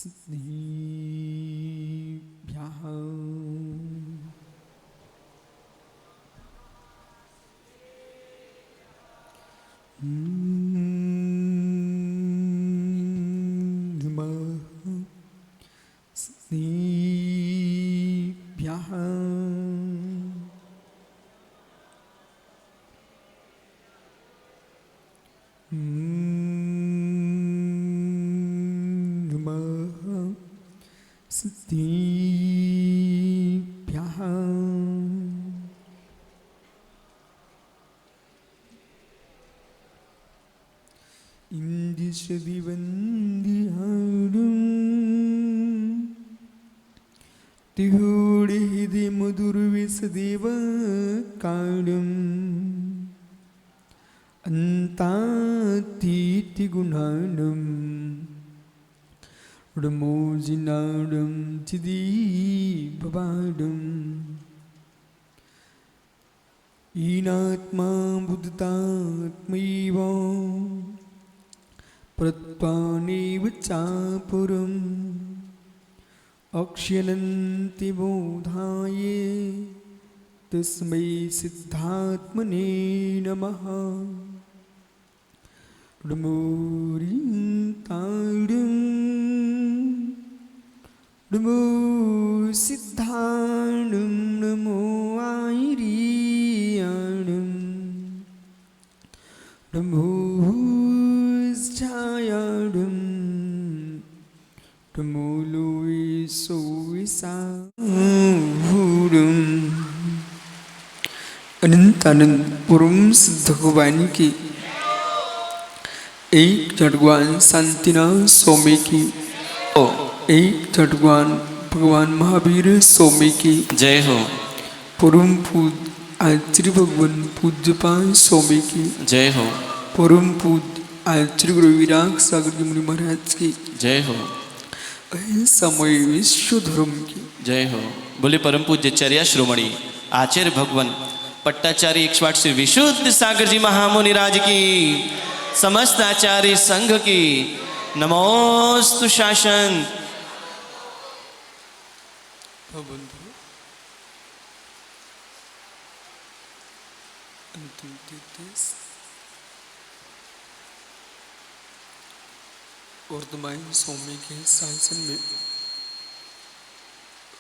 सिद्धिभ्यः नमः सिद्धिभ्यः सिद्धिभ्यः इंदिशदिवन्दिहारं तिहोडिहिदि मधुरविसदेवकारं अन्तातीतिगुणानं रमोजिनाडं चिदीभवाडं ईनात्मा बुद्धात्मैव प्रत्वानेव चापुरम् अक्ष्यनन्ति बोधाय तस्मै सिद्धात्मने नमः नमोरिताडं नमो सिद्धाणं नमो आयरीयाणं नमो छायाडं नमो लोयसोविसाहुडं अनंत अनंत परम सिद्ध भगवान की एक भगवान शांतिनाथ स्वामी की एक भगवान भगवान महावीर स्वामी की जय हो। परम पूज्य आचार्य भगवान पूज्यपाद स्वामी की जय हो। परम पूज्य आचार्य गुरु विराग सागर जी मुनि महाराज की जय हो। समय विश्व धर्म की जय हो। बोले परम पूज्य चर्या श्रोमणी आचार्य भगवान पट्टाचार्य 108 श्री विशुद्ध सागर जी महामुनि राज की समस्त आचार्य संघ की नमोस्तु शासन। बंधु अंतिम 33 वर्तमान स्वामी के शासन में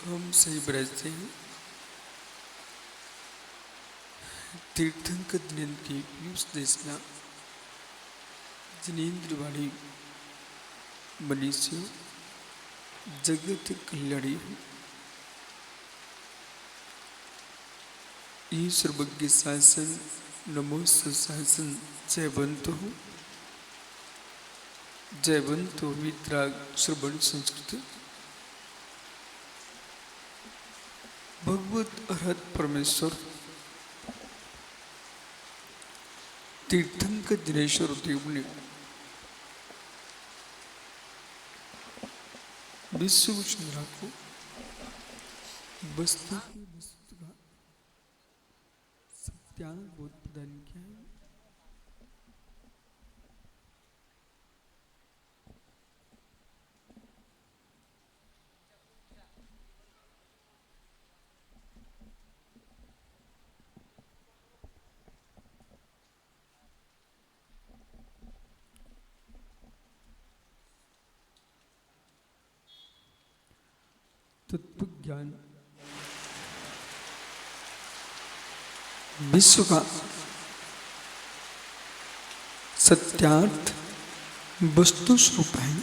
हम सही बरसते हैं। तीर्थंकर दिन की पीयूष देशना जिनेन्द्रवाणी मनीषी जगत कल्याणी ये सर्वज्ञ शासन नमो शासन जयवंतो वित्राग श्रवण संस्कृत भगवत अरहत परमेश्वर तीर्थंकर दिनेश्वर देव ने विश्व चंद्रा को वस्तु का सत्यानुभूत प्रदान किया है। तत्व ज्ञान विश्व का सत्यार्थ वस्तु स्वरूप है।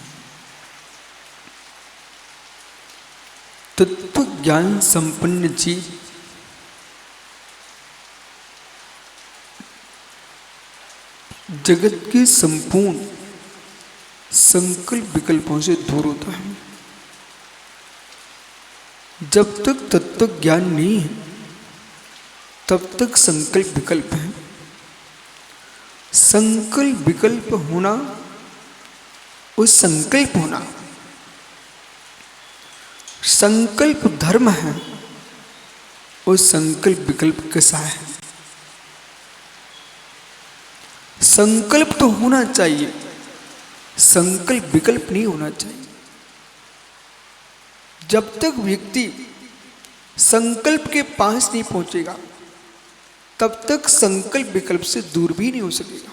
तत्व ज्ञान संपन्न जीव जगत के संपूर्ण संकल्प विकल्पों से दूर होता है। जब तक तत्व ज्ञान नहीं है तब तक संकल्प विकल्प है। संकल्प विकल्प होना और संकल्प होना संकल्प धर्म है और संकल्प विकल्प कैसा है। संकल्प तो होना चाहिए, संकल्प विकल्प नहीं होना चाहिए। जब तक व्यक्ति संकल्प के पास नहीं पहुंचेगा तब तक संकल्प विकल्प से दूर भी नहीं हो सकेगा।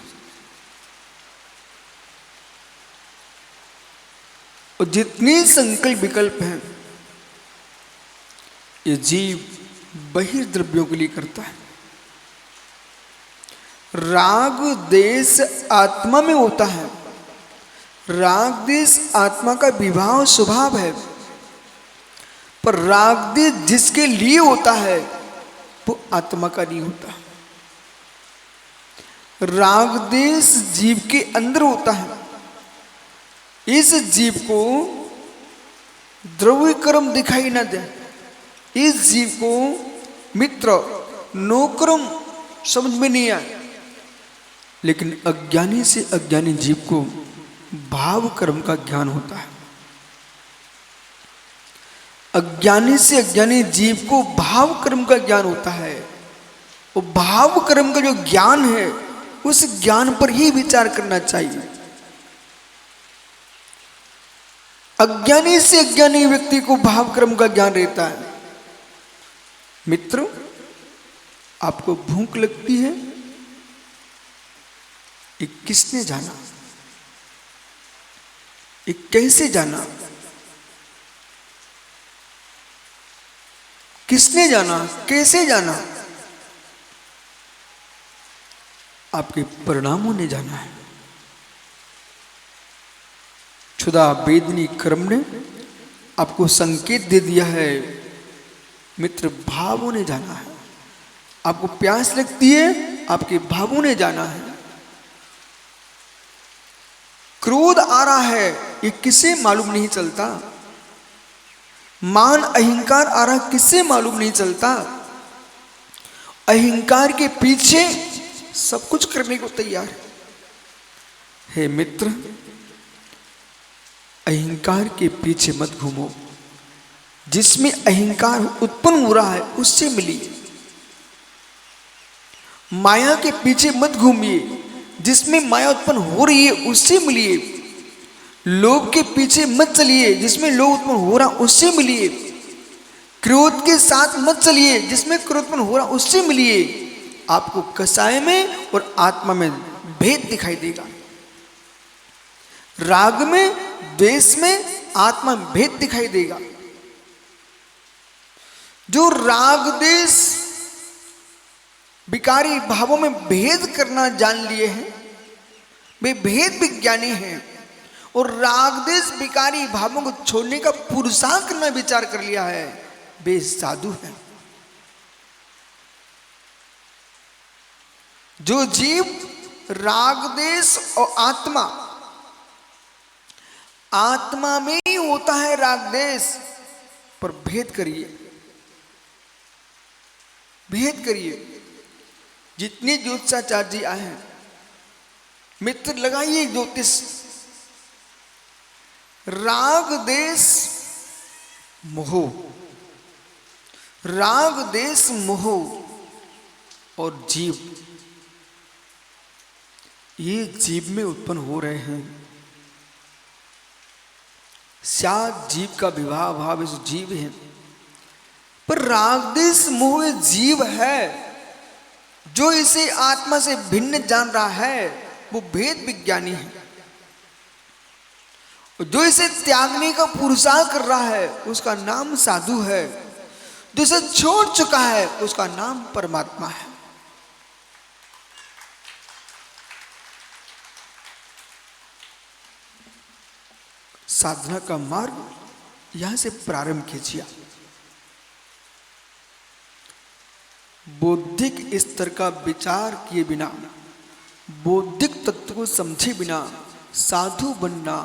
और जितने संकल्प विकल्प हैं ये जीव बहिर्द्रव्यों के लिए करता है। राग देश आत्मा में होता है, राग देश आत्मा का विभाव स्वभाव है, पर राग देश जिसके लिए होता है वो आत्मा का नहीं होता। राग देश जीव के अंदर होता है। इस जीव को द्रव्य कर्म दिखाई न दे, इस जीव को मित्र नौकरम समझ में नहीं आए, लेकिन अज्ञानी से अज्ञानी जीव को भाव कर्म का ज्ञान होता है। अज्ञानी से अज्ञानी जीव को भाव कर्म का ज्ञान होता है। वो भाव कर्म का जो ज्ञान है उस ज्ञान पर ही विचार करना चाहिए। अज्ञानी से अज्ञानी व्यक्ति को भाव कर्म का ज्ञान रहता है। मित्र, आपको भूख लगती है, ये किसने जाना, ये कैसे जाना, किसने जाना, कैसे जाना? आपके परिणामों ने जाना है। क्षुधा वेदनी कर्म ने आपको संकेत दे दिया है। मित्र, भावों ने जाना है। आपको प्यास लगती है, आपके भावों ने जाना है। क्रोध आ रहा है, ये किसे मालूम नहीं चलता। मान अहंकार आ रहा, किसे मालूम नहीं चलता। अहंकार के पीछे सब कुछ करने को तैयार है। हे मित्र, अहंकार के पीछे मत घूमो। जिसमें अहंकार उत्पन्न हो रहा है उससे मिलिए। माया के पीछे मत घूमिए। जिसमें माया उत्पन्न हो रही है उससे मिलिए। लोभ के पीछे मत चलिए, जिसमें लोभ उत्पन्न हो रहा उससे मिलिए। क्रोध के साथ मत चलिए, जिसमें क्रोध उत्पन्न हो रहा उससे मिलिए। आपको कसाय में और आत्मा में भेद दिखाई देगा। राग में, द्वेष में, आत्मा में भेद दिखाई देगा। जो राग देश विकारी भावों में भेद करना जान लिए हैं वे भेद विज्ञानी हैं। और राग देश विकारी भावों को छोड़ने का पुरुषार्थ करना विचार कर लिया है, वे साधु हैं। जो जीव राग देश और आत्मा में ही होता है राग देश, पर भेद करिए, भेद करिए। जितने ज्योतिषाचार्य जी आए हैं, मित्र लगाइए ज्योतिष। राग देश मोह, राग देश मोह और जीव, ये जीव में उत्पन्न हो रहे हैं। शायद जीव का विवाह भाव इस जीव है, पर राग देश मोह जीव है। जो इसे आत्मा से भिन्न जान रहा है वो भेद विज्ञानी है। जो इसे त्यागने का पुरुषार्थ कर रहा है उसका नाम साधु है। जो इसे छोड़ चुका है उसका नाम परमात्मा है। साधना का मार्ग यहां से प्रारंभ कीजिए। बौद्धिक स्तर का विचार किए बिना, बौद्धिक तत्व को समझे बिना साधु बनना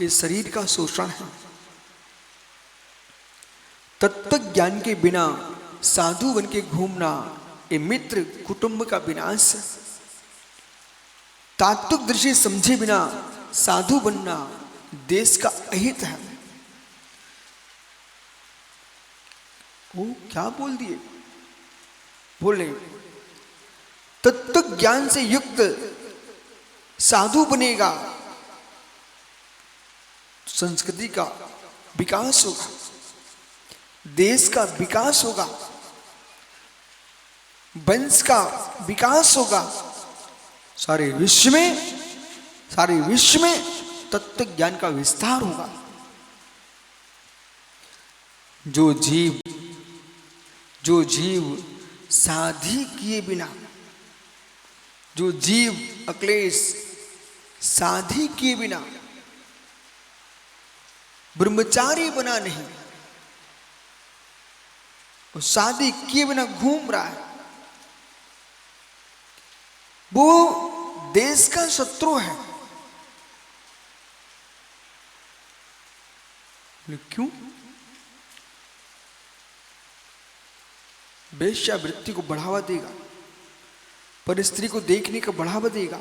ये शरीर का शोषण है। तत्व ज्ञान के बिना साधु बन के घूमना ये मित्र कुटुंब का विनाश है। तात्विक दृष्टि समझे बिना साधु बनना देश का अहित है। वो क्या बोल दिए? बोले तत्व ज्ञान से युक्त साधु बनेगा, संस्कृति का विकास होगा। देश का विकास होगा, वंश का विकास होगा, सारे विश्व में तत्व ज्ञान का विस्तार होगा। जो जीव साधी किए बिना, जो जीव अक्लेश साधी किए बिना ब्रह्मचारी बना नहीं, वो शादी किए बिना घूम रहा है, वो देश का शत्रु है। क्यों? वेश्यावृत्ति को बढ़ावा देगा, पर स्त्री को देखने का बढ़ावा देगा।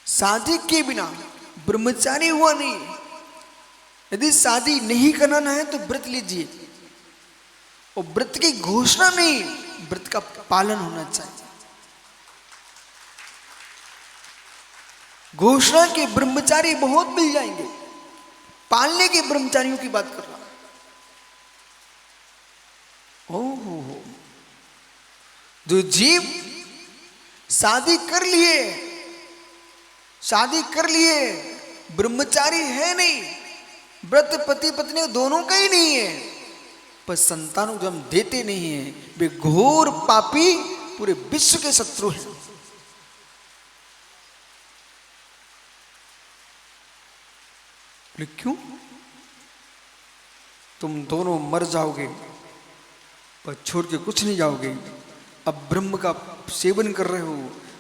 शादी के बिना ब्रह्मचारी हुआ नहीं। यदि शादी नहीं करना है तो व्रत लीजिए, और व्रत की घोषणा नहीं, व्रत का पालन होना चाहिए। घोषणा के ब्रह्मचारी बहुत मिल जाएंगे, पालने के ब्रह्मचारियों की बात कर रहा हूं। ओहो, जो जीव शादी कर लिए ब्रह्मचारी है नहीं, व्रत पति पत्नी दोनों का ही नहीं है, पर संतानों को जन्म देते नहीं है, वे घोर पापी पूरे विश्व के शत्रु हैं। क्यों? तुम दोनों मर जाओगे पर छोड़ के कुछ नहीं जाओगे। अब ब्रह्म का सेवन कर रहे हो,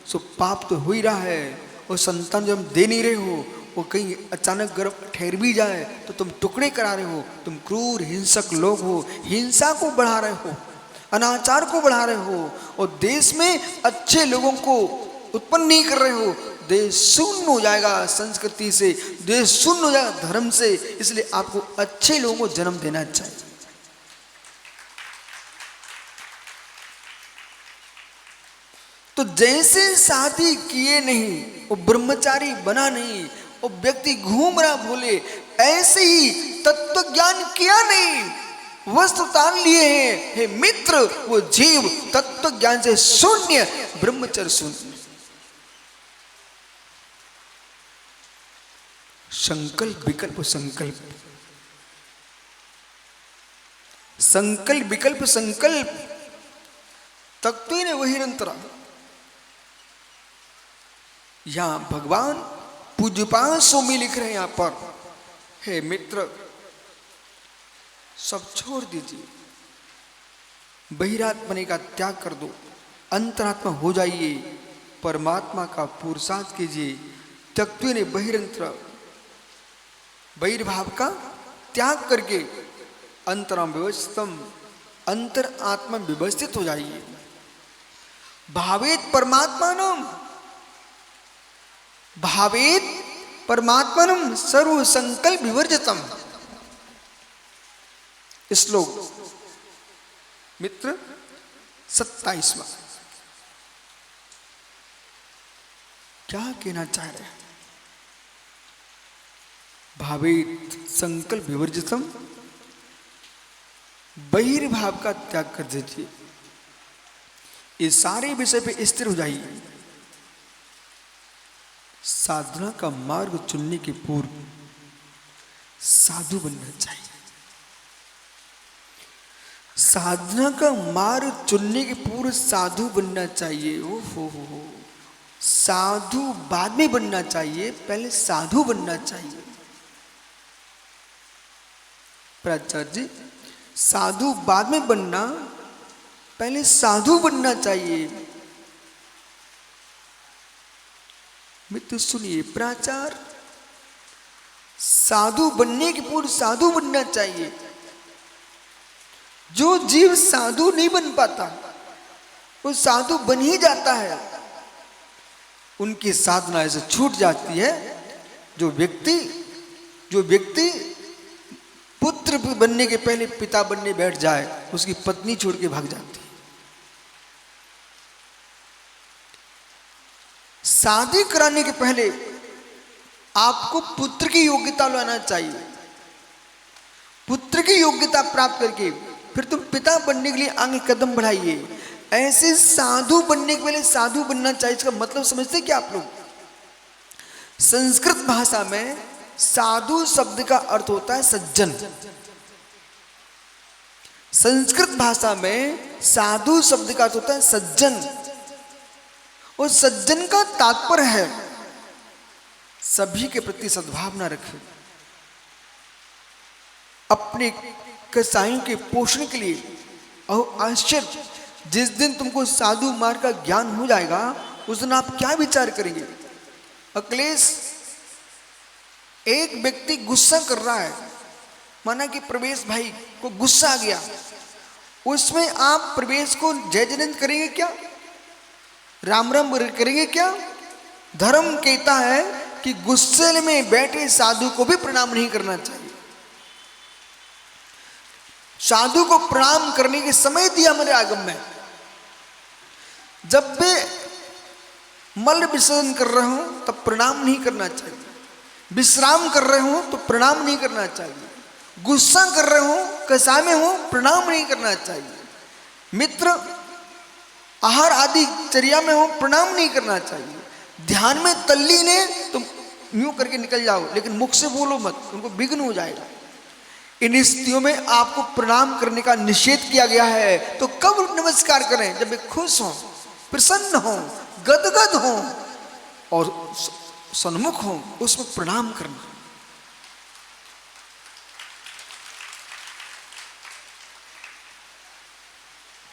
सो पाप तो हो ही रहा है, और संतान जब दे नहीं रहे हो, वो कहीं अचानक गर्भ ठहर भी जाए तो तुम टुकड़े करा रहे हो। तुम क्रूर हिंसक लोग हो, हिंसा को बढ़ा रहे हो, अनाचार को बढ़ा रहे हो, और देश में अच्छे लोगों को उत्पन्न नहीं कर रहे हो। देश शून्य हो जाएगा संस्कृति से, देश शून्य हो जाएगा धर्म से। इसलिए आपको अच्छे लोगों को जन्म देना चाहिए। तो जैसे शादी किए नहीं, वो ब्रह्मचारी बना नहीं, वो व्यक्ति घूम रहा भोले, ऐसे ही तत्व ज्ञान किया नहीं, वस्त्र तान लिए हैं। हे मित्र, वो जीव तत्व ज्ञान से शून्य, ब्रह्मचर्य शून्य। संकल्प विकल्प संकल्प, संकल्प विकल्प संकल्प, तत्व ने वही निरंतर। यहां भगवान पूज्यपाद स्वामी लिख रहे हैं यहां पर, हे मित्र सब छोड़ दीजिए, बहिरात्मने का त्याग कर दो, अंतरात्मा हो जाइए, परमात्मा का पुरुषार्थ कीजिए। तत्व ने बहिरंतर, बहिर्भाव का त्याग करके अंतराम व्यवस्थितम, अंतर आत्मा व्यवस्थित हो जाइए। भावेत परमात्मानम, भावेत परमात्मानम सर्व संकल्प विवर्जितम। श्लोक मित्र 27वां। क्या कहना चाह रहे हैं? भावेत संकल्प विवर्जितम, बहिर्भाव का त्याग कर दीजिए, ये सारे विषय पे स्थिर हो जाइए। साधना का मार्ग चुनने के पूर्व साधु बनना चाहिए। साधना का मार्ग चुनने के पूर्व साधु बनना चाहिए। ओहो हो, साधु बाद में बनना चाहिए, पहले साधु बनना चाहिए। प्राचार्य जी, साधु बाद में बनना, पहले साधु बनना चाहिए। मित्र सुनिए, प्राचार्य साधु बनने के पूर्व साधु बनना चाहिए। जो जीव साधु नहीं बन पाता वो साधु बन ही जाता है, उनकी साधना ऐसे छूट जाती है। जो व्यक्ति पुत्र बनने के पहले पिता बनने बैठ जाए, उसकी पत्नी छोड़ के भाग जाती है। शादी कराने के पहले आपको पुत्र की योग्यता लाना चाहिए। पुत्र की योग्यता प्राप्त करके फिर तुम पिता बनने के लिए आगे कदम बढ़ाइए। ऐसे साधु बनने के लिए साधु बनना चाहिए। इसका मतलब समझते क्या आप लोग? संस्कृत भाषा में साधु शब्द का अर्थ होता है सज्जन। संस्कृत भाषा में साधु शब्द का अर्थ होता है सज्जन। और सज्जन का तात्पर्य है सभी के प्रति सद्भावना रखें, अपने कसाईयों के पोषण के लिए। और आश्चर्य, जिस दिन तुमको साधु मार्ग का ज्ञान हो जाएगा उस दिन आप क्या विचार करेंगे? अखिलेश, एक व्यक्ति गुस्सा कर रहा है, माना कि प्रवेश भाई को गुस्सा आ गया, उसमें आप प्रवेश को जय जयंत करेंगे क्या? राम राम करेंगे क्या? धर्म कहता है कि गुस्से में बैठे साधु को भी प्रणाम नहीं करना चाहिए। साधु को प्रणाम करने के समय दिया हमारे आगम में। जब भी मल विसर्जन कर रहे हो तब प्रणाम नहीं करना चाहिए, विश्राम कर रहे हो तो प्रणाम नहीं करना चाहिए, गुस्सा कर रहे हो, कसा में हो, प्रणाम नहीं करना चाहिए, मित्र आहार आदि चर्या में हो, प्रणाम नहीं करना चाहिए, ध्यान में तल्लीन है तुम यूं करके निकल जाओ, लेकिन मुख से बोलो मत, उनको विघ्न हो जाएगा। इन स्थितियों में आपको प्रणाम करने का निषेध किया गया है। तो कब नमस्कार करें? जब वे खुश हों, प्रसन्न हों, गदगद हों और सन्मुख हों, उसमें प्रणाम करना।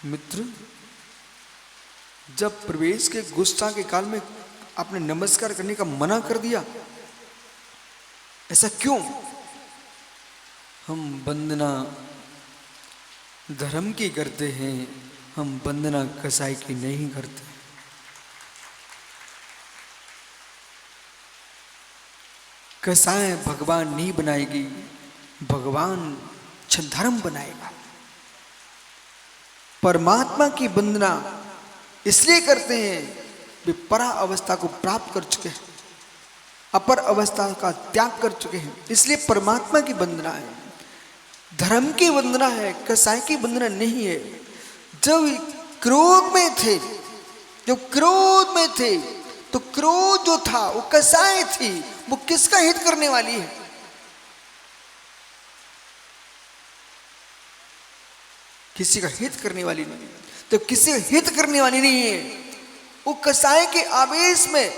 मित्र, जब प्रवेश के गुस्सा के काल में आपने नमस्कार करने का मना कर दिया, ऐसा क्यों? हम वंदना धर्म की करते हैं, हम वंदना कसाई की नहीं करते। कसाई भगवान नहीं बनाएगी, भगवान धर्म बनाएगा। परमात्मा की वंदना इसलिए करते हैं वे परा अवस्था को प्राप्त कर चुके हैं, अपर अवस्था का त्याग कर चुके हैं, इसलिए परमात्मा की वंदना है। धर्म की वंदना है, कसाई की वंदना नहीं है। जब क्रोध में थे, जब क्रोध में थे तो क्रोध जो था वो कसाई थी, वो किसका हित करने वाली है? किसी का हित करने वाली नहीं। तो किसी का हित करने वाली नहीं है। वो कसाई के आवेश में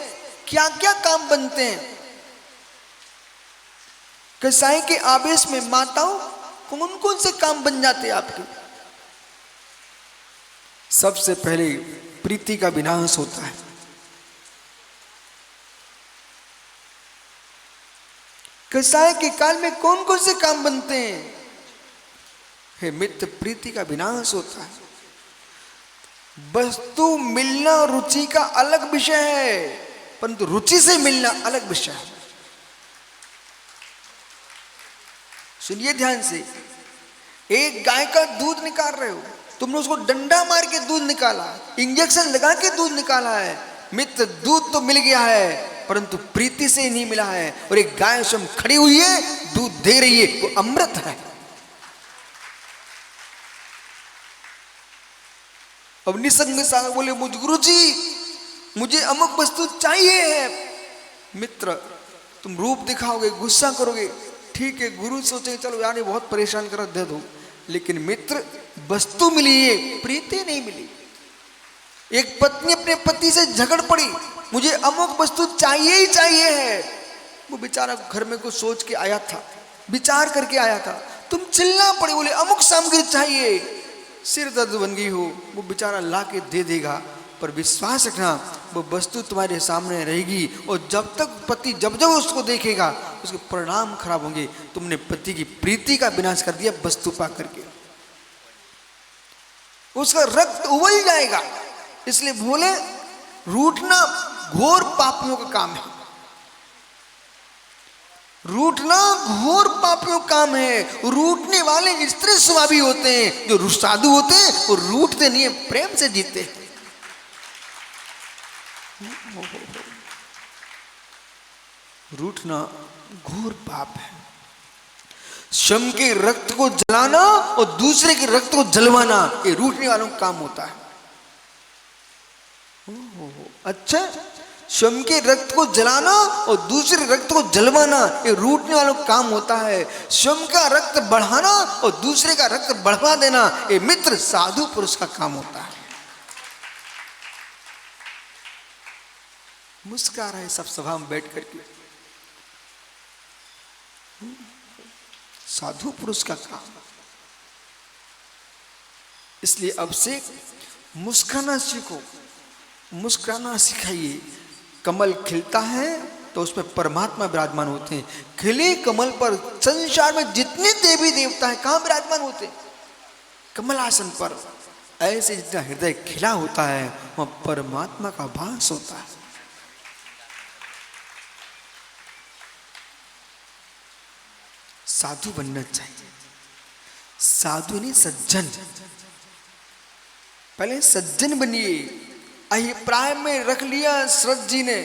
क्या क्या काम बनते हैं? कसाई के आवेश में माताओं कौन कौन से काम बन जाते हैं आपके? सबसे पहले प्रीति का विनाश होता है। कसाई के काल में कौन कौन से काम बनते हैं? हे मित्र, प्रीति का विनाश होता है। वस्तु मिलना रुचि का अलग विषय है, परंतु रुचि से मिलना अलग विषय है। सुनिए ध्यान से, एक गाय का दूध निकाल रहे हो, तुमने उसको डंडा मार के दूध निकाला, इंजेक्शन लगा के दूध निकाला है। मित्र, दूध तो मिल गया है परंतु प्रीति से नहीं मिला है। और एक गाय स्वयं खड़ी हुई है, दूध दे रही है, वो अमृत है। अब निसंग सागर बोले, मुझ गुरु जी मुझे अमुक वस्तु चाहिए है। मित्र, तुम रूप दिखाओगे, गुस्सा करोगे, ठीक है, गुरु सोचेंगे चलो यार ये बहुत परेशान कर, दे दो। लेकिन मित्र, वस्तु मिली है, प्रीति नहीं मिली। एक पत्नी अपने पति से झगड़ पड़ी, मुझे अमुक वस्तु चाहिए ही चाहिए है। वो बेचारा घर में कुछ सोच के आया था, विचार करके आया था, तुम चिल्ला पड़ी, बोले अमुक सामग्री चाहिए, सिर दर्द बन गई हो, वो बेचारा ला के दे देगा। पर विश्वास रखना, वो वस्तु तुम्हारे सामने रहेगी और जब तक पति जब जब उसको देखेगा उसके परिणाम खराब होंगे। तुमने पति की प्रीति का विनाश कर दिया वस्तु पा करके, उसका रक्त उबल जाएगा। इसलिए बोले, रूठना घोर पापियों का काम है। रूठना घोर पापियों का काम है। रूठने वाले स्त्री स्वभावी होते हैं, जो साधु होते हैं वो रूठते नहीं है, प्रेम से जीते हैं। रूठना घोर पाप है। स्वयं के रक्त को जलाना और दूसरे के रक्त को जलवाना, ये रूठने वालों का काम होता है। अच्छा, स्वयं के रक्त को जलाना और दूसरे रक्त को जलवाना, ये रूठने वालों का काम होता है। स्वयं का रक्त बढ़ाना और दूसरे का रक्त बढ़वा देना, ये मित्र साधु पुरुष का काम होता है। मुस्कुरा रहे सब सभा में बैठ करके, साधु पुरुष का काम। इसलिए अब से मुस्कुराना सीखो, मुस्कुराना सिखाइए। कमल खिलता है तो उसमें परमात्मा विराजमान होते हैं। खिले कमल पर संसार में जितने देवी देवता हैं कहां विराजमान होते हैं? कमल आसन पर। ऐसे जितना हृदय खिला होता है वहां परमात्मा का वास होता है। साधु बनना चाहिए, साधु नहीं सज्जन। पहले सज्जन बनिए। अभिप्राय में रख लिया शरद जी ने,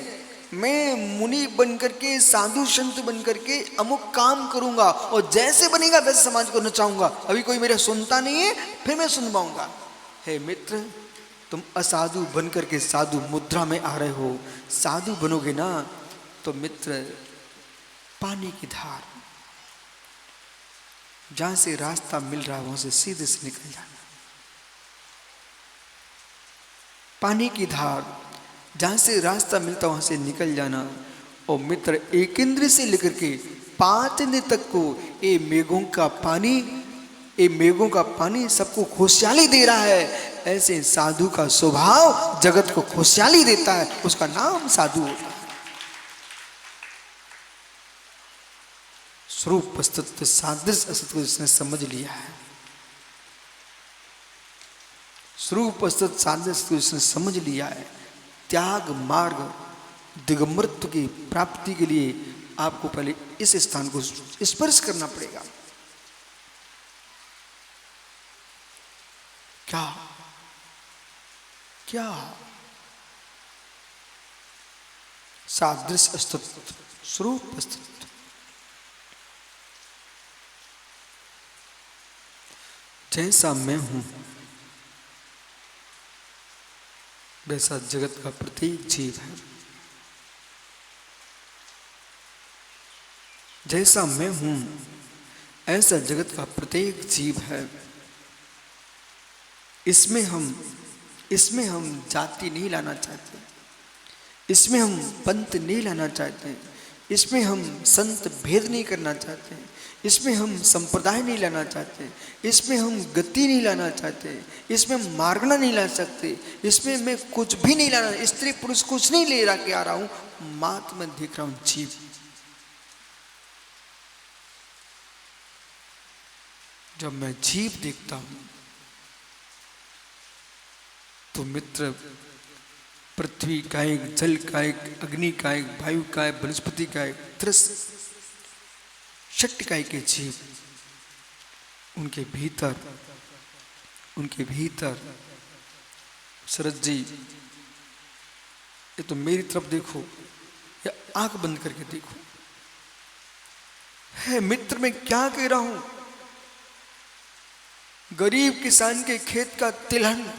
मैं मुनि बन करके साधु संत बन करके अमुक काम करूंगा और जैसे बनेगा वैसे समाज को नचाऊंगा। अभी कोई मेरा सुनता नहीं है, फिर मैं सुन पाऊंगा। हे मित्र, तुम असाधु बन करके साधु मुद्रा में आ रहे हो। साधु बनोगे ना तो मित्र पानी की धार, जहां से रास्ता मिल रहा है वहां से सीधे से निकल जाना। पानी की धार, जहां से रास्ता मिलता वहां से निकल जाना। और मित्र एक इंद्र से लेकर के 5 इंद्र तक को ये मेघों का पानी, ये मेघों का पानी सबको खुशहाली दे रहा है। ऐसे साधु का स्वभाव जगत को खुशहाली देता है, उसका नाम साधु होता है। स्वरूप वस्तुत्व सादृश्य असत को जिसने समझ लिया है, स्वरूप वस्तुत्व सादृश्य को जिसने समझ लिया है, त्याग मार्ग दिगंबरत्व की प्राप्ति के लिए आपको पहले इस स्थान को स्पर्श करना पड़ेगा। क्या क्या सादृश्य अस्तित्व, स्वरूप अस्तित्व। जैसा मैं हूं वैसा जगत का प्रत्येक जीव है। जैसा मैं हूं ऐसा जगत का प्रत्येक जीव है। इसमें हम जाति नहीं लाना चाहते, इसमें हम पंथ नहीं लाना चाहते, इसमें हम संत भेद नहीं करना चाहते, इसमें हम संप्रदाय नहीं लाना चाहते, इसमें हम गति नहीं लाना चाहते, इसमें हम मार्गना नहीं ला सकते, इसमें मैं कुछ भी नहीं लाना, स्त्री पुरुष कुछ नहीं ले के आ रहा हूं, मात्र मैं देख रहा हूं जीव। जब मैं जीव देखता हूं तो मित्र पृथ्वी का एक, जल का एक, अग्नि का एक, वायु का एक, वनस्पति का एक, दृश्य षट्काय के जीव, उनके भीतर शरद जी ये तो मेरी तरफ देखो या आंख बंद करके देखो। है मित्र मैं क्या कह रहा हूं? गरीब किसान के खेत का तिलहन,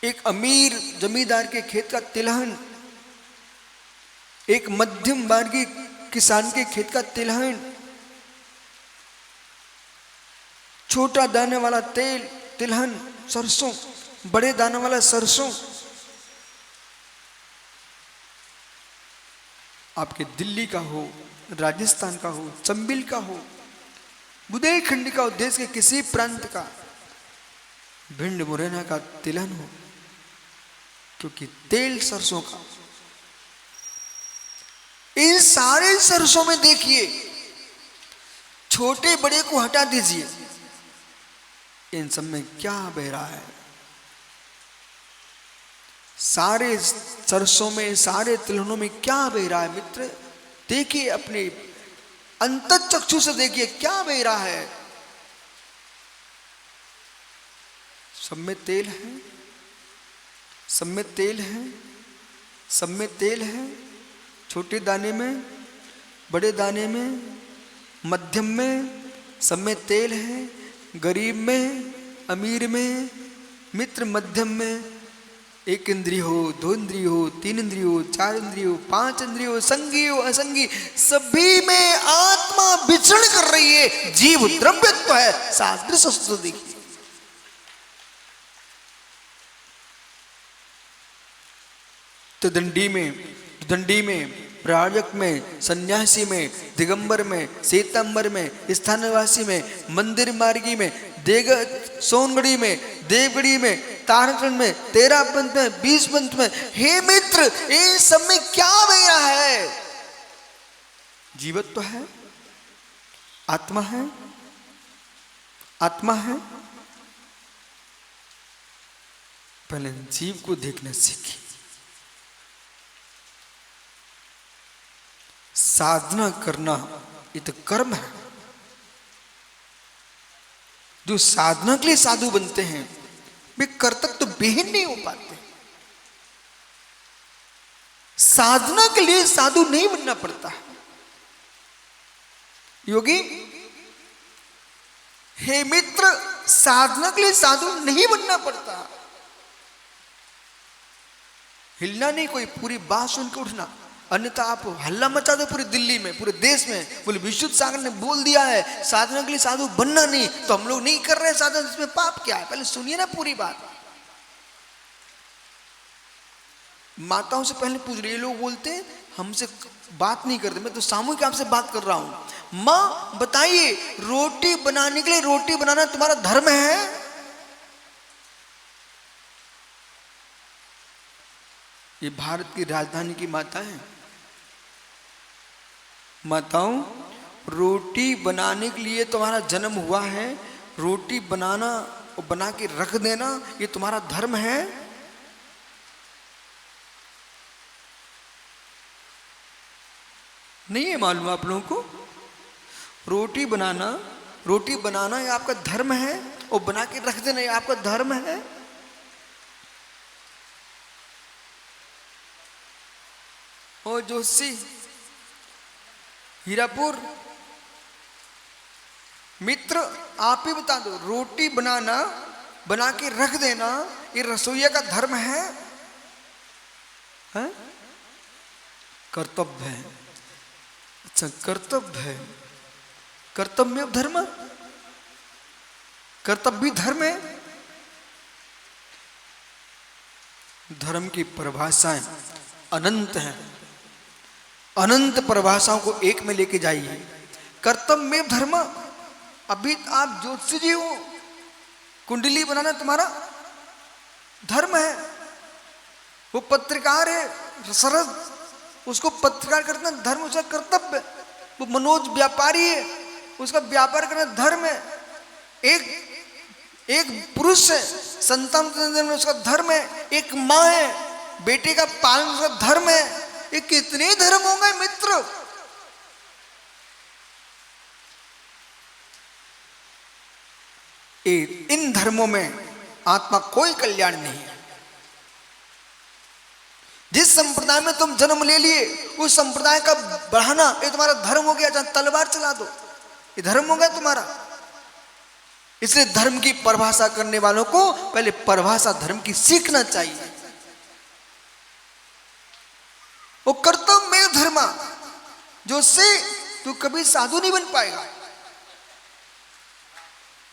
एक अमीर जमींदार के खेत का तिलहन, एक मध्यम वर्गीय किसान के खेत का तिलहन, छोटा दाने वाला तेल तिलहन सरसों, बड़े दाने वाला सरसों। आपके दिल्ली का हो, राजस्थान का हो, चंबील का हो, बुंदेलखंड का हो, देश के किसी प्रांत का, भिंड मुरैना का तिलहन हो, क्योंकि तेल सरसों का। इन सारे सरसों में देखिए, छोटे बड़े को हटा दीजिए, इन सब में क्या बह रहा है? सारे सरसों में, सारे तिलहनों में क्या बह रहा है मित्र? देखिए, अपने अंतःचक्षु से देखिए क्या बह रहा है। सब में तेल है, सब में तेल है, सब में तेल है, छोटे दाने में, बड़े दाने में, मध्यम में सब में तेल है, गरीब में, अमीर में, मित्र मध्यम में, 1 इंद्रिय हो, 2 इंद्रिय हो, 3 इंद्रिय हो, 4 इंद्रिय हो, 5 इंद्रिय हो, संगी हो, असंगी, सभी में आत्मा विचरण कर रही है। जीव द्रव्यत्व है। सादृश्य वस्तु देखिए, तो दंडी में, प्राजक में, सन्यासी में, दिगंबर में, श्वेतांबर में, स्थानवासी में, मंदिर मार्गी में, देगत सोनगढ़ी में, देवगढ़ी में, तारचंद में, 13 पंथ में, 20 पंथ में। हे मित्र, इन सब में क्या मेरा है? जीवत्व है, आत्मा है, आत्मा है। पहले जीव को देखना सीखिए। साधना करना ये तो कर्म है। जो साधना के लिए साधु बनते हैं वे कर्तव्य तो बेहन नहीं हो पाते। साधना के लिए साधु नहीं बनना पड़ता। योगी, हे मित्र, साधना के लिए साधु नहीं बनना पड़ता। हिलना नहीं, कोई पूरी बात सुन के उठना, अन्यथा आप हल्ला मचा दो पूरी दिल्ली में, पूरे देश में, बोले विशुद्ध सागर ने बोल दिया है साधना के लिए साधु बनना नहीं, तो हम लोग नहीं कर रहे साधना, इसमें पाप क्या है? पहले सुनिए ना पूरी बात। माताओं से पहले पूछ रहे, लोग बोलते हैं हमसे बात नहीं करते, मैं तो सामूहिक आपसे बात कर रहा हूं। मां बताइए, रोटी बनाने के लिए रोटी बनाना तुम्हारा धर्म है? ये भारत की राजधानी की माता है। माताओं, रोटी बनाने के लिए तुम्हारा जन्म हुआ है, रोटी बनाना और बना के रख देना ये तुम्हारा धर्म है? नहीं है मालूम आप लोगों को? रोटी बनाना ये आपका धर्म है, और बना के रख देना ये आपका धर्म है? ओ जोशी, हीरापुर, मित्र, आप ही बता दो, रोटी बनाना, बना के रख देना ये रसोइया का धर्म है? कर्तव्य है। अच्छा, कर्तव्य है। कर्तव्य में धर्म, कर्तव्य भी धर्म है। धर्म की परिभाषाएं अनंत हैं। अनंत परिभाषाओं को एक में लेके जाइए। कर्तव्य में धर्म, अभी आप ज्योतिषी जी हो, कुंडली बनाना तुम्हारा धर्म है। वो पत्रकार है सरद, उसको पत्रकार करना धर्म, उसका कर्तव्य। वो मनोज व्यापारी है, उसका व्यापार करना धर्म है। एक पुरुष है, संतान उसका धर्म है। एक माँ है, बेटे का पालन उसका धर्म है। ये कितने धर्म होंगे मित्र? इन धर्मों में आत्मा कोई कल्याण नहीं है। जिस संप्रदाय में तुम जन्म ले लिए उस संप्रदाय का बढ़ाना ये तुम्हारा धर्म हो गया। जहां तलवार चला दो ये धर्म हो गया तुम्हारा। इसलिए धर्म की परिभाषा करने वालों को पहले परिभाषा धर्म की सीखना चाहिए। वो कर्तव्य में धर्म जो से तू कभी साधु नहीं बन पाएगा।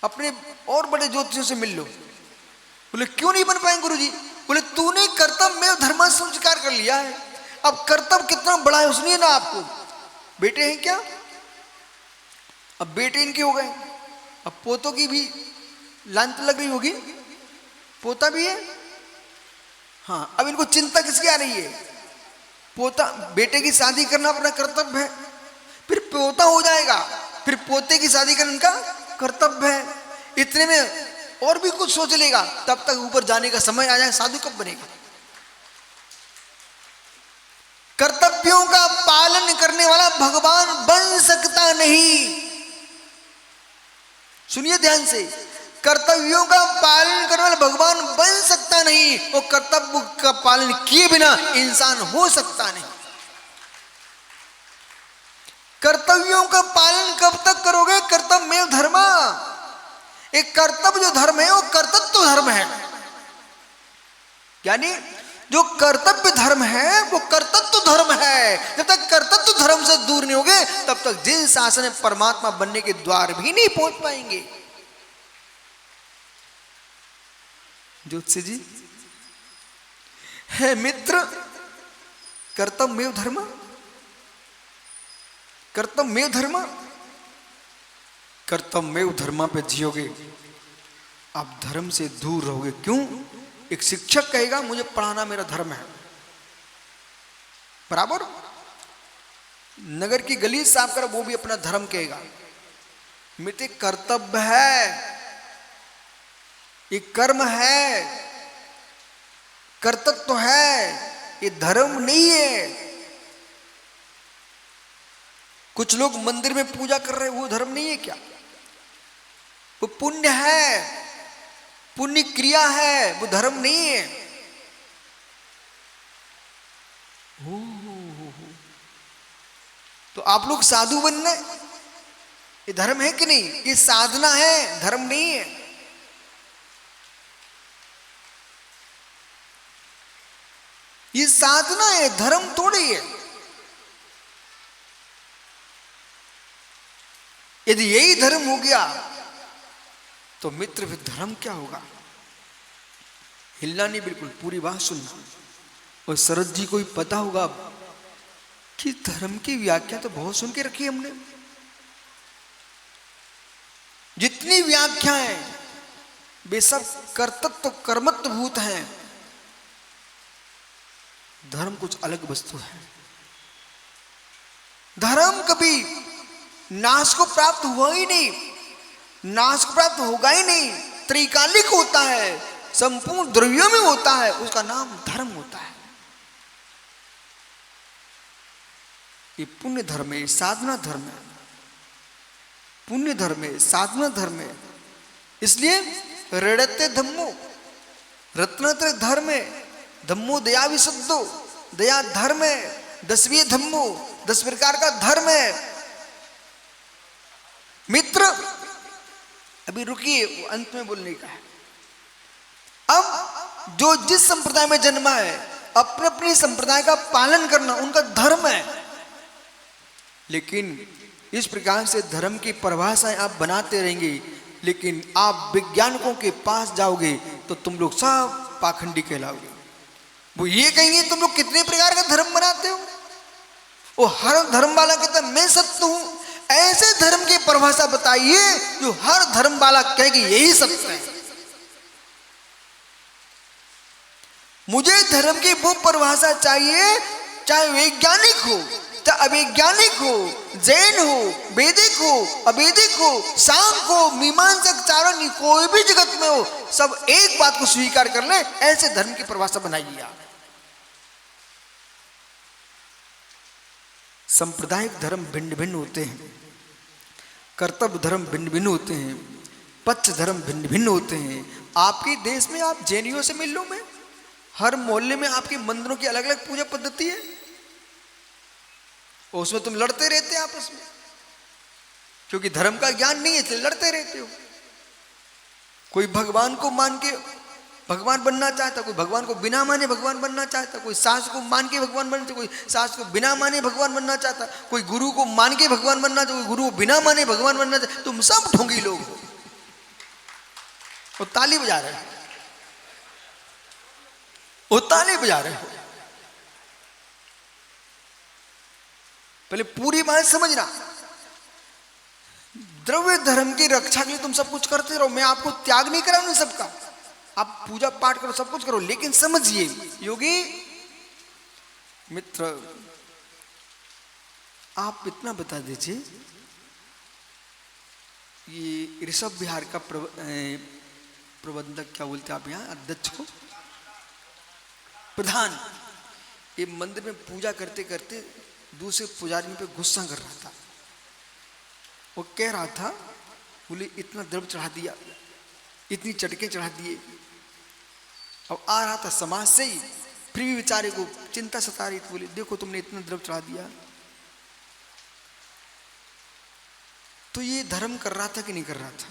अपने और बड़े ज्योतिषियों से मिल लो। बोले क्यों नहीं बन पाएंगे गुरुजी? बोले तूने कर्तव्य में धर्म स्वीकार कर लिया है। अब कर्तव्य कितना बड़ा है सुनिए ना। आपको बेटे हैं क्या? अब बेटे इनके हो गए, अब पोतों की भी लाइन लग रही होगी। पोता भी है, हाँ। अब इनको चिंता किसकी आ रही है? पोता, बेटे की शादी करना अपना कर्तव्य है, फिर पोता हो जाएगा, फिर पोते की शादी करना इनका कर्तव्य है। इतने में और भी कुछ सोच लेगा, तब तक ऊपर जाने का समय आ जाए। साधु कब बनेगा? कर्तव्यों का पालन करने वाला भगवान बन सकता नहीं। सुनिए ध्यान से, कर्तव्यों का पालन करने वाला भगवान बन सकता नहीं। वो कर्तव्य का पालन किए बिना इंसान हो सकता नहीं। कर्तव्यों का पालन कब एक कर्तव्य जो धर्म है वो कर्तृत्व धर्म है, यानी जो कर्तव्य धर्म है वो कर्तृत्व धर्म है। जब तक कर्तृत्व धर्म से दूर नहीं होगे तब तक जिन शासन में परमात्मा बनने के द्वार भी नहीं पहुंच पाएंगे। ज्योतिषी जी है मित्र, कर्तव्यमेव धर्म, कर्तव्यमेव धर्म, कर्तव्यमेव धर्म पे जियोगे आप धर्म से दूर रहोगे। क्यों? एक शिक्षक कहेगा मुझे पढ़ाना मेरा धर्म है, बराबर। नगर की गली साफ कर वो भी अपना धर्म कहेगा। मित्र कर्तव्य है, ये कर्म है, कर्तव्य है, ये धर्म नहीं है। कुछ लोग मंदिर में पूजा कर रहे हैं, वो धर्म नहीं है क्या? वो पुण्य है, पुण्य क्रिया है, वो धर्म नहीं है। तो आप लोग साधु बनना, ये धर्म है कि नहीं? ये साधना है, धर्म नहीं है। ये साधना है, धर्म थोड़ी है। यदि यही धर्म हो गया तो मित्र फिर धर्म क्या होगा? हिलना नहीं, बिल्कुल पूरी बात सुनना। और शरद जी को भी पता होगा कि धर्म की व्याख्या तो बहुत सुन के रखी है हमने। जितनी व्याख्याएं वे सब कर्तृत्व कर्मत्व भूत हैं। धर्म कुछ अलग वस्तु है। धर्म कभी नाश को प्राप्त हुआ ही नहीं, नाश को प्राप्त होगा ही नहीं, त्रिकालिक होता है, संपूर्ण द्रव्यों में होता है, उसका नाम धर्म होता है। ये पुण्य धर्म है, साधना धर्म है, पुण्य धर्म है, साधना धर्म है। इसलिए ऋणते धम्मो, रत्नत्रय धर्म है, धम्मो दया विशुद्धो, दया धर्म है, 10वीं धम्मो, 10 प्रकार का धर्म है। मित्र अभी रुकिए, अंत में बोलने का है। अब जो जिस संप्रदाय में जन्मा है अपने अपने संप्रदाय का पालन करना उनका धर्म है। लेकिन इस प्रकार से धर्म की परिभाषाएं आप बनाते रहेंगे, लेकिन आप वैज्ञानिकों के पास जाओगे तो तुम लोग सब पाखंडी कहलाओगे। वो ये कहेंगे तुम लोग कितने प्रकार का धर्म बनाते हो, वो हर धर्म वाला कहता मैं सत्य हूं। ऐसे धर्म की परिभाषा बताइए जो हर धर्म वाला कहेगी यही सत्य है। मुझे धर्म की वो परिभाषा चाहिए, चाहे वैज्ञानिक हो, चाहे अवैज्ञानिक हो, जैन हो, वैदिक हो, अवैदिक हो, सांख्य हो, मीमांसक, चारण, कोई भी जगत में हो, सब एक बात को स्वीकार कर ले, ऐसे धर्म की परिभाषा बनाइए आप। सांप्रदायिक धर्म भिन्न भिन्न होते हैं, कर्तव्य धर्म भिन्न भिन्न होते हैं, पक्ष धर्म भिन्न भिन्न होते हैं। आपके देश में आप जैनियों से मिल लो, में हर मोहल्ले में आपके मंदिरों की अलग अलग पूजा पद्धति है, और उसमें तुम लड़ते रहते हैं आपस में, क्योंकि धर्म का ज्ञान नहीं है इसलिए लड़ते रहते हो। कोई भगवान को मान के भगवान बनना चाहता, कोई भगवान को बिना माने भगवान बनना चाहता, कोई सास को मान के भगवान बनना चाहता, कोई सास को बिना माने भगवान बनना चाहता, कोई गुरु को मान के भगवान बनना चाहता, कोई गुरु को बिना माने भगवान बनना चाहता। तुम सब ढोंगी लोग हो और ताली बजा रहे हो, और ताली बजा रहे हो। पहले पूरी बात समझना। द्रव्य धर्म की रक्षा के लिए तुम सब कुछ करते रहो, मैं आपको त्याग नहीं करा हूं सबका, आप पूजा पाठ करो, सब कुछ करो, लेकिन समझिए योगी मित्र, आप इतना बता दीजिए, ये ऋषभ विहार का प्रबंधक क्या बोलते हैं आप यहाँ, अध्यक्ष को, प्रधान, ये मंदिर में पूजा करते करते दूसरे पुजारी पे गुस्सा कर रहा था। वो कह रहा था, बोले इतना द्रव्य चढ़ा दिया, इतनी चटके चढ़ा दिए, अब आ रहा था समाज से ही, फिर भी बेचारे को चिंता सता रही थी। बोले देखो तुमने इतना द्रव्य चढ़ा दिया, तो ये धर्म कर रहा था कि नहीं कर रहा था?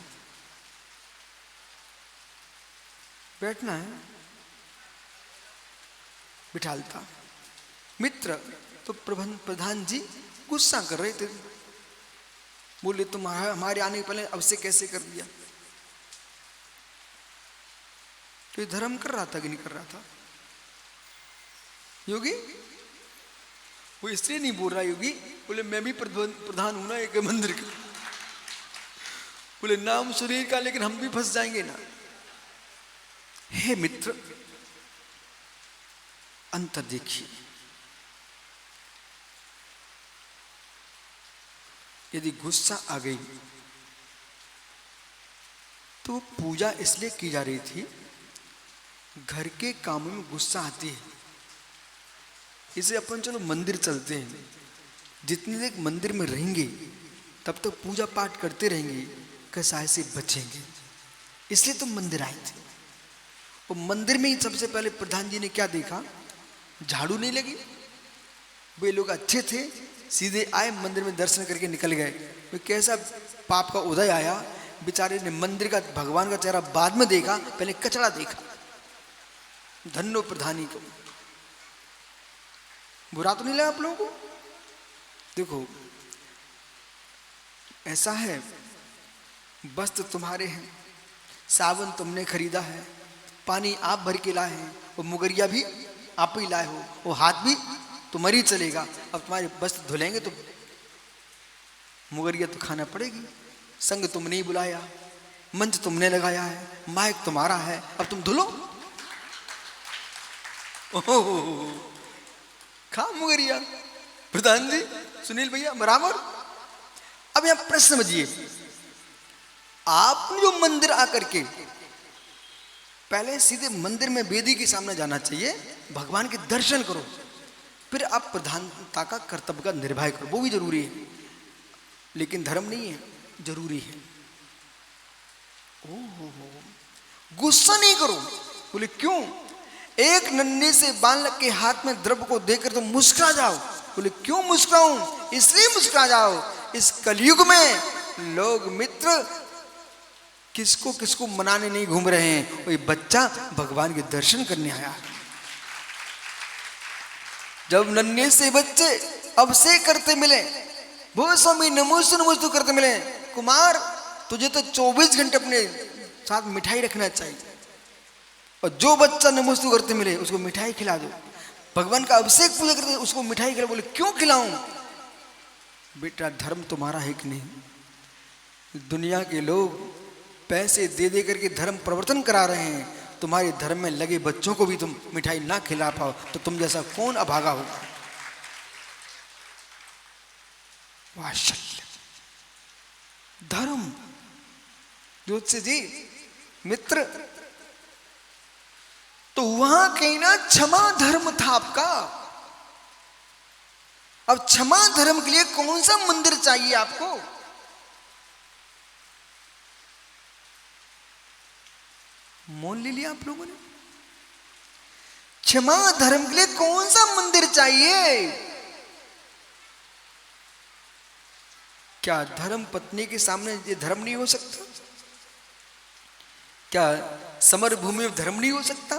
बैठना है, बिठालता। मित्र तो प्रधान जी गुस्सा कर रहे थे, बोले तुम हमारे आने के पहले अब से कैसे कर दिया। तो ये धर्म कर रहा था कि नहीं कर रहा था योगी? वो इसलिए नहीं बोल रहा योगी, बोले मैं भी प्रधान हूं ना एक मंदिर का, बोले नाम शरीर का, लेकिन हम भी फंस जाएंगे ना। हे मित्र, अंतर देखिए, यदि गुस्सा आ गई तो पूजा इसलिए की जा रही थी, घर के कामों में गुस्सा आती है, इसे अपन चलो मंदिर चलते हैं, जितनी देर मंदिर में रहेंगे तब तक पूजा पाठ करते रहेंगे, कसाय से बचेंगे, इसलिए तो मंदिर आए थे। और मंदिर में ही सबसे पहले प्रधान जी ने क्या देखा, झाड़ू नहीं लगी। वे लोग अच्छे थे, सीधे आए मंदिर में दर्शन करके निकल गए। वे कैसा पाप का उदय आया, बेचारे ने मंदिर का भगवान का चेहरा बाद में देखा, पहले कचरा देखा। धन्यो प्रधानी को, बुरा तो नहीं लगा आप लोगों को? देखो ऐसा है, वस्त्र तुम्हारे हैं, साबुन तुमने खरीदा है, पानी आप भर के लाए हैं, और मुगरिया भी आप ही लाए हो, वो हाथ भी तुम्हारी ही चलेगा। अब तुम्हारे वस्त्र धुलेंगे तो मुगरिया तो खाना पड़ेगी। संग तुमने ही बुलाया, मंच तुमने लगाया है, माइक तुम्हारा है, अब तुम धुलो। ओह खा मुगरिया। प्रधान जी, सुनील भैया बराबर। अब यहां प्रश्न समझिए, आपने जो मंदिर आकर के पहले सीधे मंदिर में वेदी के सामने जाना चाहिए, भगवान के दर्शन करो, फिर आप प्रधानता का कर्तव्य का निर्वाह करो, वो भी जरूरी है, लेकिन धर्म नहीं है, जरूरी है। ओहो गुस्सा नहीं करो। बोले क्यों? एक नन्हे से बालक के हाथ में द्रव्य को देकर तो मुस्कुरा जाओ। बोले क्यों मुस्कुराऊं? इसलिए मुस्कुरा जाओ, इस कलयुग में लोग मित्र किसको किसको मनाने नहीं घूम रहे हैं, वो बच्चा भगवान के दर्शन करने आया। जब नन्हे से बच्चे अब से करते मिले, वो स्वामी नमोस्तु नमोस्तु करते मिले, कुमार तुझे तो 24 घंटे अपने साथ मिठाई रखना चाहिए, और जो बच्चा नमोस्तु करते मिले उसको मिठाई खिला दो। भगवान का अभिषेक पूजा करते उसको मिठाई खिला। बोले क्यों खिलाऊं? बेटा धर्म तुम्हारा है कि नहीं? दुनिया के लोग पैसे दे दे करके धर्म प्रवर्तन करा रहे हैं, तुम्हारे धर्म में लगे बच्चों को भी तुम मिठाई ना खिला पाओ तो तुम जैसा कौन अभागा होगा? वात्सल्य धर्म। ज्योतिष जी मित्र, तो वहां कहीं ना क्षमा धर्म था आपका। अब क्षमा धर्म के लिए कौन सा मंदिर चाहिए आपको? मोल ले लिया आप लोगों ने। क्षमा धर्म के लिए कौन सा मंदिर चाहिए? क्या धर्म पत्नी के सामने ये धर्म नहीं हो सकता? क्या समर भूमि में धर्म नहीं हो सकता?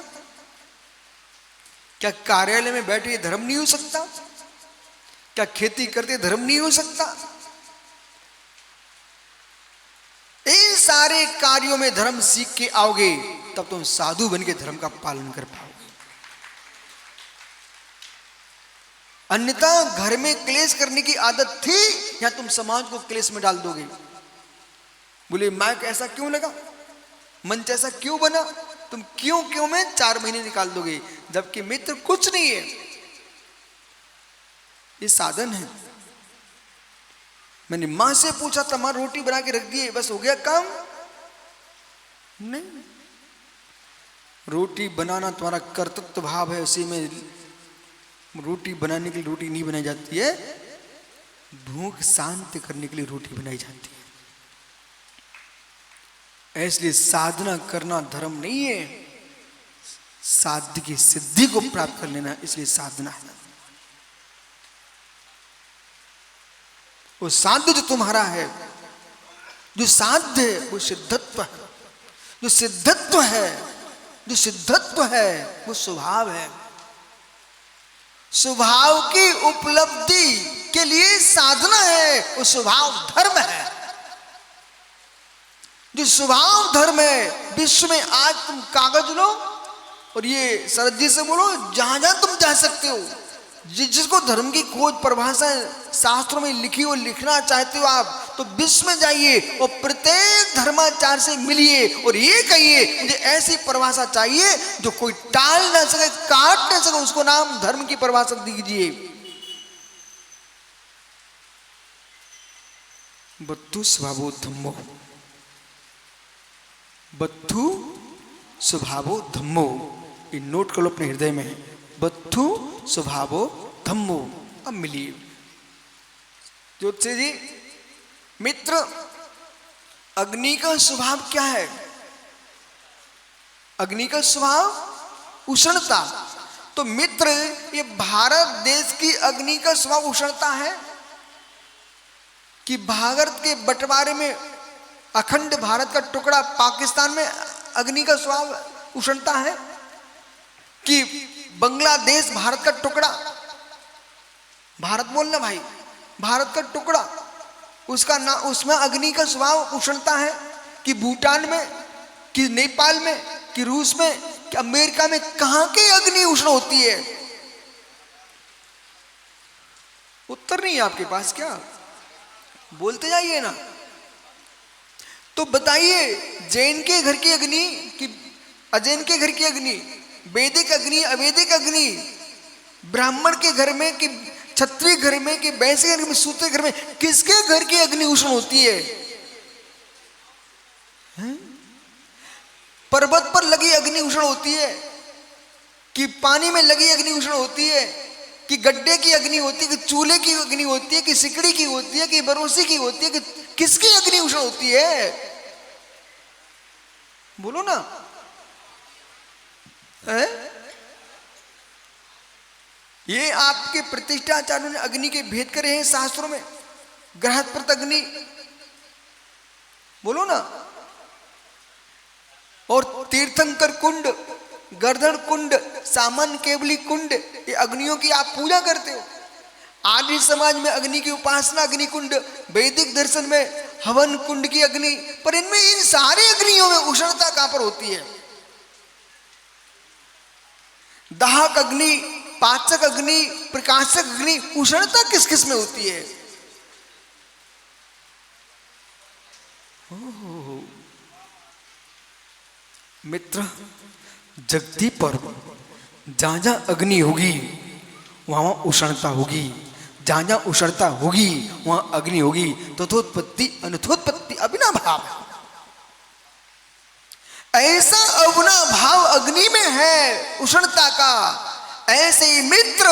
क्या कार्यालय में बैठे धर्म नहीं हो सकता? क्या खेती करते धर्म नहीं हो सकता? इन सारे कार्यों में धर्म सीख के आओगे तब तुम साधु बन के धर्म का पालन कर पाओगे। अन्यथा घर में क्लेश करने की आदत थी या तुम समाज को क्लेश में डाल दोगे। बोले माइक ऐसा क्यों लगा, मंच ऐसा क्यों बना, तुम क्यों में 4 महीने निकाल दोगे, जबकि मित्र कुछ नहीं है, ये साधन है। मैंने मां से पूछा था, मां रोटी बना के रख दिए, बस हो गया काम? नहीं, रोटी बनाना तुम्हारा कर्तव्य भाव है, उसी में रोटी बनाने के लिए रोटी नहीं बनाई जाती है, भूख शांत करने के लिए रोटी बनाई जाती है। इसलिए साधना करना धर्म नहीं है, साध्य की सिद्धि को प्राप्त कर लेना इसलिए साधना है। वो साध्य जो तुम्हारा है, जो साध्य है वो सिद्धत्व है। जो सिद्धत्व है जो सिद्धत्व है वो स्वभाव है। स्वभाव की उपलब्धि के लिए साधना है, वो स्वभाव धर्म है। जो स्वभाव धर्म है, विश्व में आज तुम कागज लो और ये शरद जी से बोलो, जहां जहां तुम जा सकते हो, जिसको धर्म की खोज परिभाषा शास्त्रों में लिखी हो, लिखना चाहते हो आप, तो विश्व में जाइए और प्रत्येक धर्माचार्य से मिलिए और ये कहिए मुझे ऐसी परिभाषा चाहिए जो कोई टाल ना सके, काट ना सके, उसको नाम धर्म की परिभाषा दीजिए। बद्धु स्वभावो धम्मो, बद्धु स्वभावो धम्मो, ये नोट कर लो अपने हृदय में। बद्धु स्वभावो धम्मो। अब मिलिए ज्योतिषी जी, मित्र, अग्नि का स्वभाव क्या है? अग्नि का स्वभाव उष्णता। तो मित्र, ये भारत देश की अग्नि का स्वभाव उष्णता है कि भारत के बंटवारे में अखंड भारत का टुकड़ा पाकिस्तान में अग्नि का स्वभाव उष्णता है कि बांग्लादेश भारत का टुकड़ा, भारत बोलना भाई, भारत का टुकड़ा, उसका ना, उसमें अग्नि का स्वभाव उष्णता है कि भूटान में, कि नेपाल में, कि रूस में, कि अमेरिका में, कहां की अग्नि उष्ण होती है? उत्तर नहीं है आपके पास क्या? बोलते जाइए ना। तो बताइए, जैन के घर की अग्नि कि अजैन के घर की अग्नि, वैदिक अग्नि, अवैदिक अग्नि, ब्राह्मण के घर में कि क्षत्रिय घर में कि वैश्य के घर में, सूत्र घर में, किसके घर की अग्नि उष्ण होती है? पर्वत पर लगी अग्नि उष्ण होती है कि पानी में लगी अग्नि उष्ण होती है कि गड्ढे की अग्नि होती है कि चूल्हे की अग्नि होती है कि सिकड़ी की होती है कि बरोसी की होती है कि किसकी अग्नि उष्ण होती है? बोलो ना। है? ये आपके प्रतिष्ठाचार्यों ने अग्नि के भेद करे हैं शास्त्रों में। ग्रहस्पति अग्नि, बोलो ना। और तीर्थंकर कुंड, गर्दन कुंड, सामान्य केवली कुंड, ये अग्नियों की आप पूजा करते हो। आर्य समाज में अग्नि की उपासना अग्नि कुंड, वैदिक दर्शन में हवन कुंड की अग्नि, पर इनमें इन सारी अग्नियों में उष्णता कहां पर होती है? दाहक अग्नि, पाचक अग्नि, प्रकाशक अग्नि, उष्णता किस किस में होती है? मित्र, जगती पर जहां जहां अग्नि होगी वहां वहां उष्णता होगी, जहां जहां उष्णता होगी वहां अग्नि होगी। तथोत्पत्ति अनथोत्पत्ति अविना भाव, ऐसा अवना भाव अग्नि में है उष्णता का। ऐसे ही मित्र,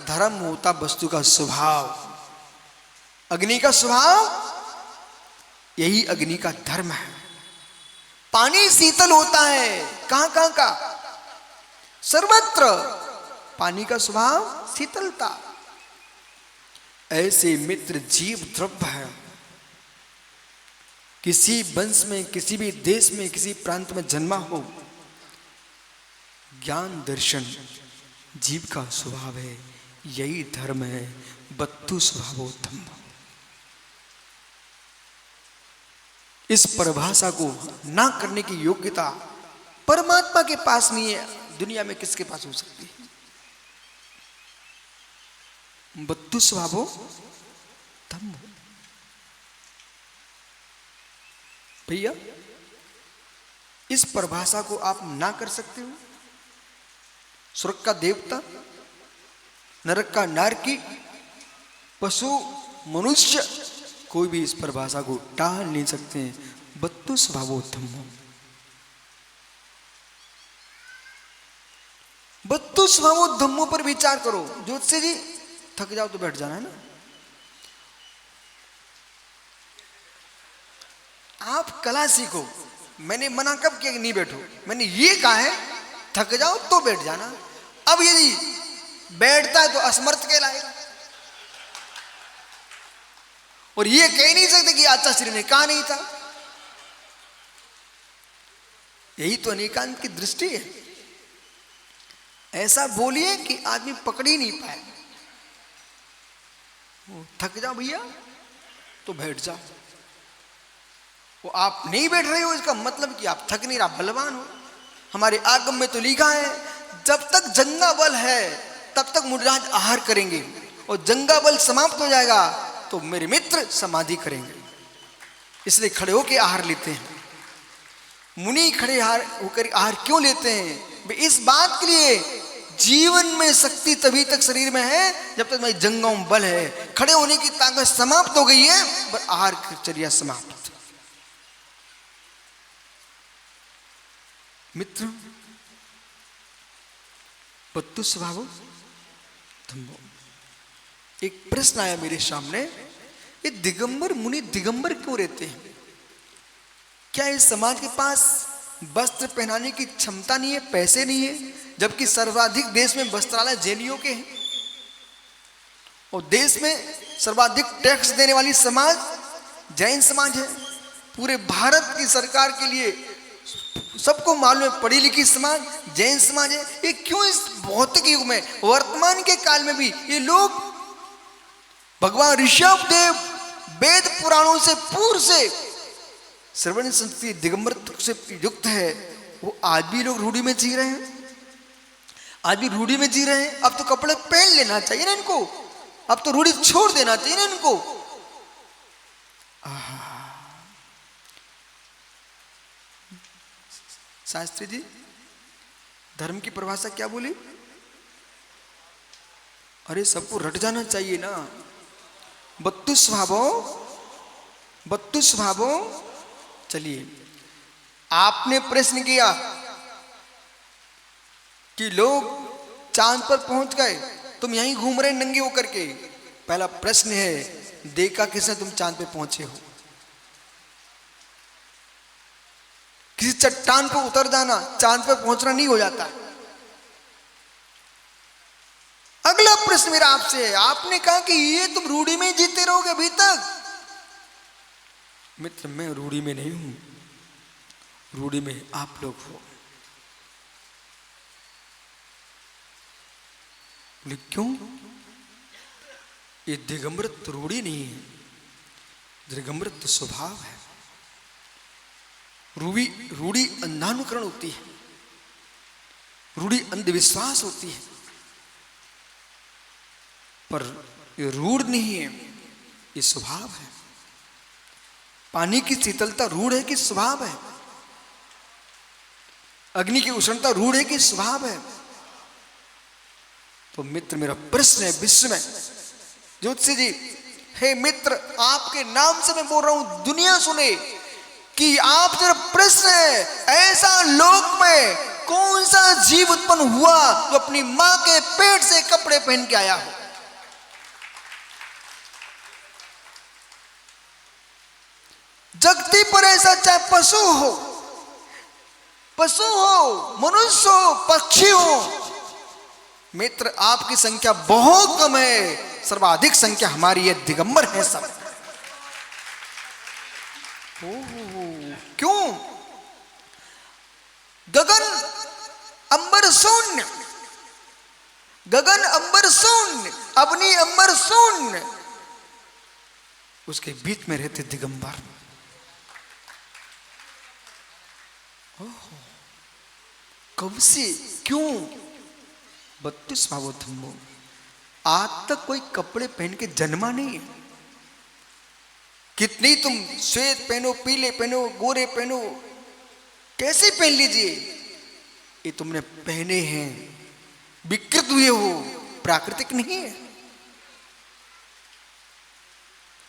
धर्म होता वस्तु का स्वभाव, अग्नि का स्वभाव यही अग्नि का धर्म है। पानी शीतल होता है, कहां कहां का? सर्वत्र पानी का स्वभाव शीतलता। ऐसे मित्र जीव द्रव्य है। किसी वंश में, किसी भी देश में, किसी प्रांत में जन्मा हो, ज्ञान दर्शन जीव का स्वभाव है, यही धर्म है। बद्धु स्वभावो धम्म। इस परिभाषा को ना करने की योग्यता परमात्मा के पास नहीं है, दुनिया में किसके पास हो सकती है? बद्धु स्वभावो धम्म। भैया, इस परिभाषा को आप ना कर सकते हो? स्वर्ग का देवता, नरक का नारकी, पशु, मनुष्य, कोई भी इस परिभाषा को टाल नहीं सकते हैं। बद्धु स्वभावो धम्मो। बद्धु स्वभावो धम्मो पर विचार करो। ज्योतिषी जी, थक जाओ तो बैठ जाना है ना। आप कला सीखो। मैंने मना कब किया कि नहीं बैठो? मैंने ये कहा है थक जाओ तो बैठ जाना। अब यदि बैठता है तो असमर्थ कहलाएगा, और ये कह नहीं सकते कि आचार्य श्री ने कहा नहीं था। यही तो अनेकांत की दृष्टि है। ऐसा बोलिए कि आदमी पकड़ ही नहीं पाए। थक जाओ भैया तो बैठ जाओ। वो आप नहीं बैठ रहे हो इसका मतलब कि आप थक नहीं रहा, बलवान हो। हमारे आगम में तो लिखा है जब तक जंगा बल है तब तक मुनिराज आहार करेंगे, और जंगा बल समाप्त हो जाएगा तो मेरे मित्र समाधि करेंगे। इसलिए खड़े होकर आहार लेते हैं। मुनि खड़े होकर आहार क्यों लेते हैं? इस बात के लिए जीवन में शक्ति तभी तक शरीर में है जब तक मेरी जंगों में बल है। खड़े होने की ताकत समाप्त हो गई है पर आहार की चर्या समाप्त। मित्र पत्तु स्वभाव धम्मो। एक प्रश्न आया मेरे सामने, ये दिगंबर मुनि दिगंबर क्यों रहते हैं? क्या इस समाज के पास वस्त्र पहनाने की क्षमता नहीं है, पैसे नहीं है? जबकि सर्वाधिक देश में वस्त्रालय जैनियों के हैं, और देश में सर्वाधिक टैक्स देने वाली समाज जैन समाज है। पूरे भारत की सरकार के लिए सबको मालूम है पढ़ी लिखी समाज जैन समाज है। ये क्यों इस भौतिक युग में, वर्तमान के काल में भी ये लोग भगवान ऋषभ देव वेद पुराणों से पूर्व से श्रवण संस्कृति दिगंबर से युक्त है, वो आज भी लोग रूढ़ी में जी रहे हैं। आज भी रूढ़ी में जी रहे हैं। अब तो कपड़े पहन लेना चाहिए ना इनको, अब तो रूढ़ी छोड़ देना चाहिए ना इनको। शास्त्री जी धर्म की परिभाषा क्या बोली? अरे सबको रट जाना चाहिए ना। बत्तु स्वभावो। चलिए आपने प्रश्न किया कि लोग चांद पर पहुंच गए, तुम यहीं घूम रहे नंगे होकर के। पहला प्रश्न है देखा किसने तुम चांद पे पहुंचे हो? किसी चट्टान पर उतर जाना चांद पर पहुंचना नहीं हो जाता। अगला प्रश्न मेरा आपसे है, आपने कहा कि ये तुम रूढ़ी में जीते रहोगे अभी तक। मित्र मैं रूढ़ी में नहीं हूं, रूढ़ी में आप लोग हो। क्यों? ये दिगंबरत्व रूढ़ी नहीं है, दिगंबरत्व स्वभाव है। रूढ़ी अंधानुकरण होती है, रूढ़ी अंधविश्वास होती है, पर ये रूढ़ नहीं है, ये स्वभाव है। पानी की शीतलता रूढ़ है कि स्वभाव है? अग्नि की उष्णता रूढ़ है कि स्वभाव है? तो मित्र मेरा प्रश्न है विश्व में, ज्योतिषी जी हे मित्र आपके नाम से मैं बोल रहा हूं, दुनिया सुने कि आप जरा प्रश्न है, ऐसा लोक में कौन सा जीव उत्पन्न हुआ जो अपनी मां के पेट से कपड़े पहन के आया हो? जगती पर ऐसा चाहे पशु हो, मनुष्य हो, पक्षी हो, मित्र आपकी संख्या बहुत कम है, सर्वाधिक संख्या हमारी है, दिगंबर है सब। क्यों? गगन अंबर शून्य, गगन अंबर शून्य, अग्नि अंबर शून्य, उसके बीच में रहते दिगंबर। कब से? क्यों? 32 भावोत्तमो। आज तक कोई कपड़े पहन के जन्मा नहीं है। कितनी तुम श्वेत पहनो, पीले पहनो, गोरे पहनो, कैसे पहन लीजिए, ये तुमने पहने हैं, विकृत हुए हो, प्राकृतिक नहीं है।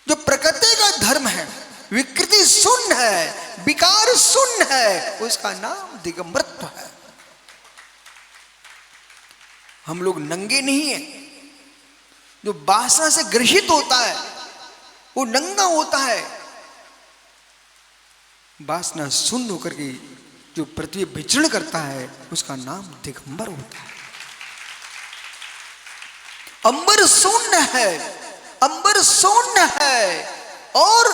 जो प्रकृति का धर्म है, विकृति शून्य है, विकार शून्य है, उसका नाम दिगंबरत्व है। हम लोग नंगे नहीं हैं। जो वासना से ग्रसित होता है वो नंगा होता है। वासना शून्य होकर के जो पृथ्वी विचरण करता है उसका नाम दिगंबर होता है। अंबर शून्य है, अंबर शून्य है, और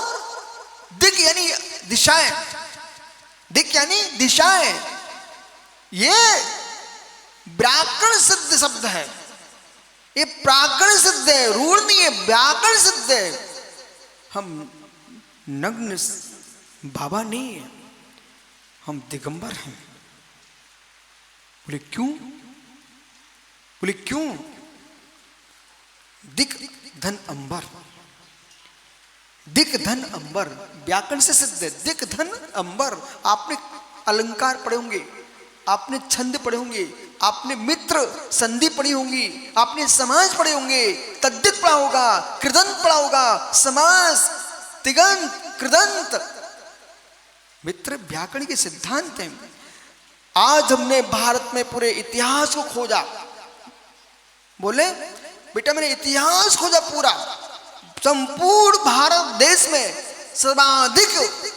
दिग यानी दिशाएं, दिक् यानी दिशाएं, ये व्याकरण सिद्ध शब्द है, ये प्राकरण सिद्ध है, रूढ़ नहीं है, व्याकरण सिद्ध है। हम नग्न बाबा नहीं है, हम दिगंबर हैं। बोले क्यों? बोले क्यों? दिक धन अंबर, दिक धन अंबर व्याकरण से सिद्ध है। दिक धन अंबर, आपने अलंकार पढ़े होंगे, आपने छंद पढ़े होंगे, आपने मित्र संधि पढ़ी होंगी, आपने समाज पढ़े होंगे, तद्धित पढ़ा होगा, कृदंत पढ़ा होगा, समास, तिगंत, कृदंत। मित्र व्याकरण के सिद्धांत हैं। आज हमने भारत में पूरे इतिहास को खोजा। बोले बेटा मैंने इतिहास खोजा पूरा, संपूर्ण भारत देश में सर्वाधिक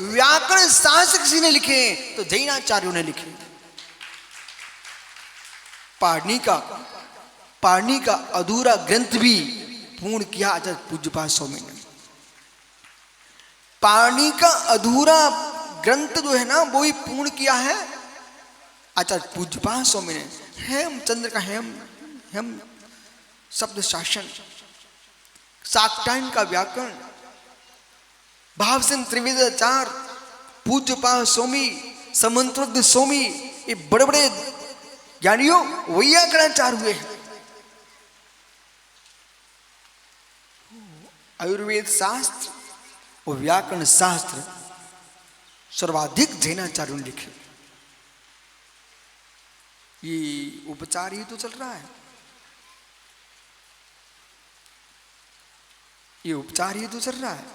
व्याकरण शास्त्र किसी ने लिखे तो जैनाचार्यों ने लिखे। पाणिनि का अधूरा ग्रंथ भी पूर्ण किया आचार्य पूज्यपाद स्वामी ने। पाणिनि का अधूरा ग्रंथ जो है ना वो ही पूर्ण किया है आचार्य पूज्यपाद स्वामी ने। हेमचंद्र का हेम शब्द शासन, शाक्टायन का व्याकरण, भावसिंह त्रिवेदाचार्य, पूज्यपाद स्वामी, समंत्रोक्त स्वामी, ये बड़े बड़े ज्ञानियों वैयाकरणाचार्य हुए हैं। आयुर्वेद शास्त्र और व्याकरण शास्त्र सर्वाधिक जैनाचार्यों ने लिखे। ये उपचार ही तो चल रहा है, ये उपचार ही तो चल रहा है।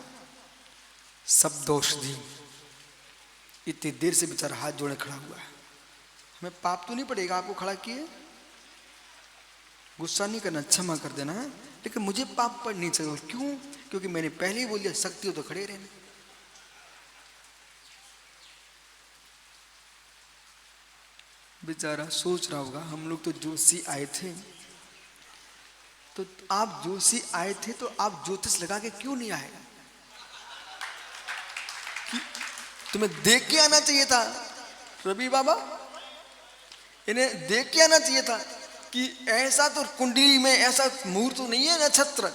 शब्द औषधि, इतनी देर से बेचारा हाथ जोड़े खड़ा हुआ है। हमें पाप तो नहीं पड़ेगा आपको खड़ा किए, गुस्सा नहीं करना, क्षमा कर देना है, लेकिन मुझे पाप पड़ नहीं चाहिए। क्यों? क्योंकि मैंने पहले ही बोल दिया शक्ति हो तो खड़े रहने। बेचारा सोच रहा होगा हम लोग तो जोशी आए थे, तो आप जोशी आए थे तो आप ज्योतिष लगा के क्यों नहीं आए? तुम्हें देख के आना चाहिए था रवि बाबा, इन्हें देख के आना चाहिए था कि ऐसा तो कुंडली में ऐसा मुहूर्त तो नहीं है नक्षत्र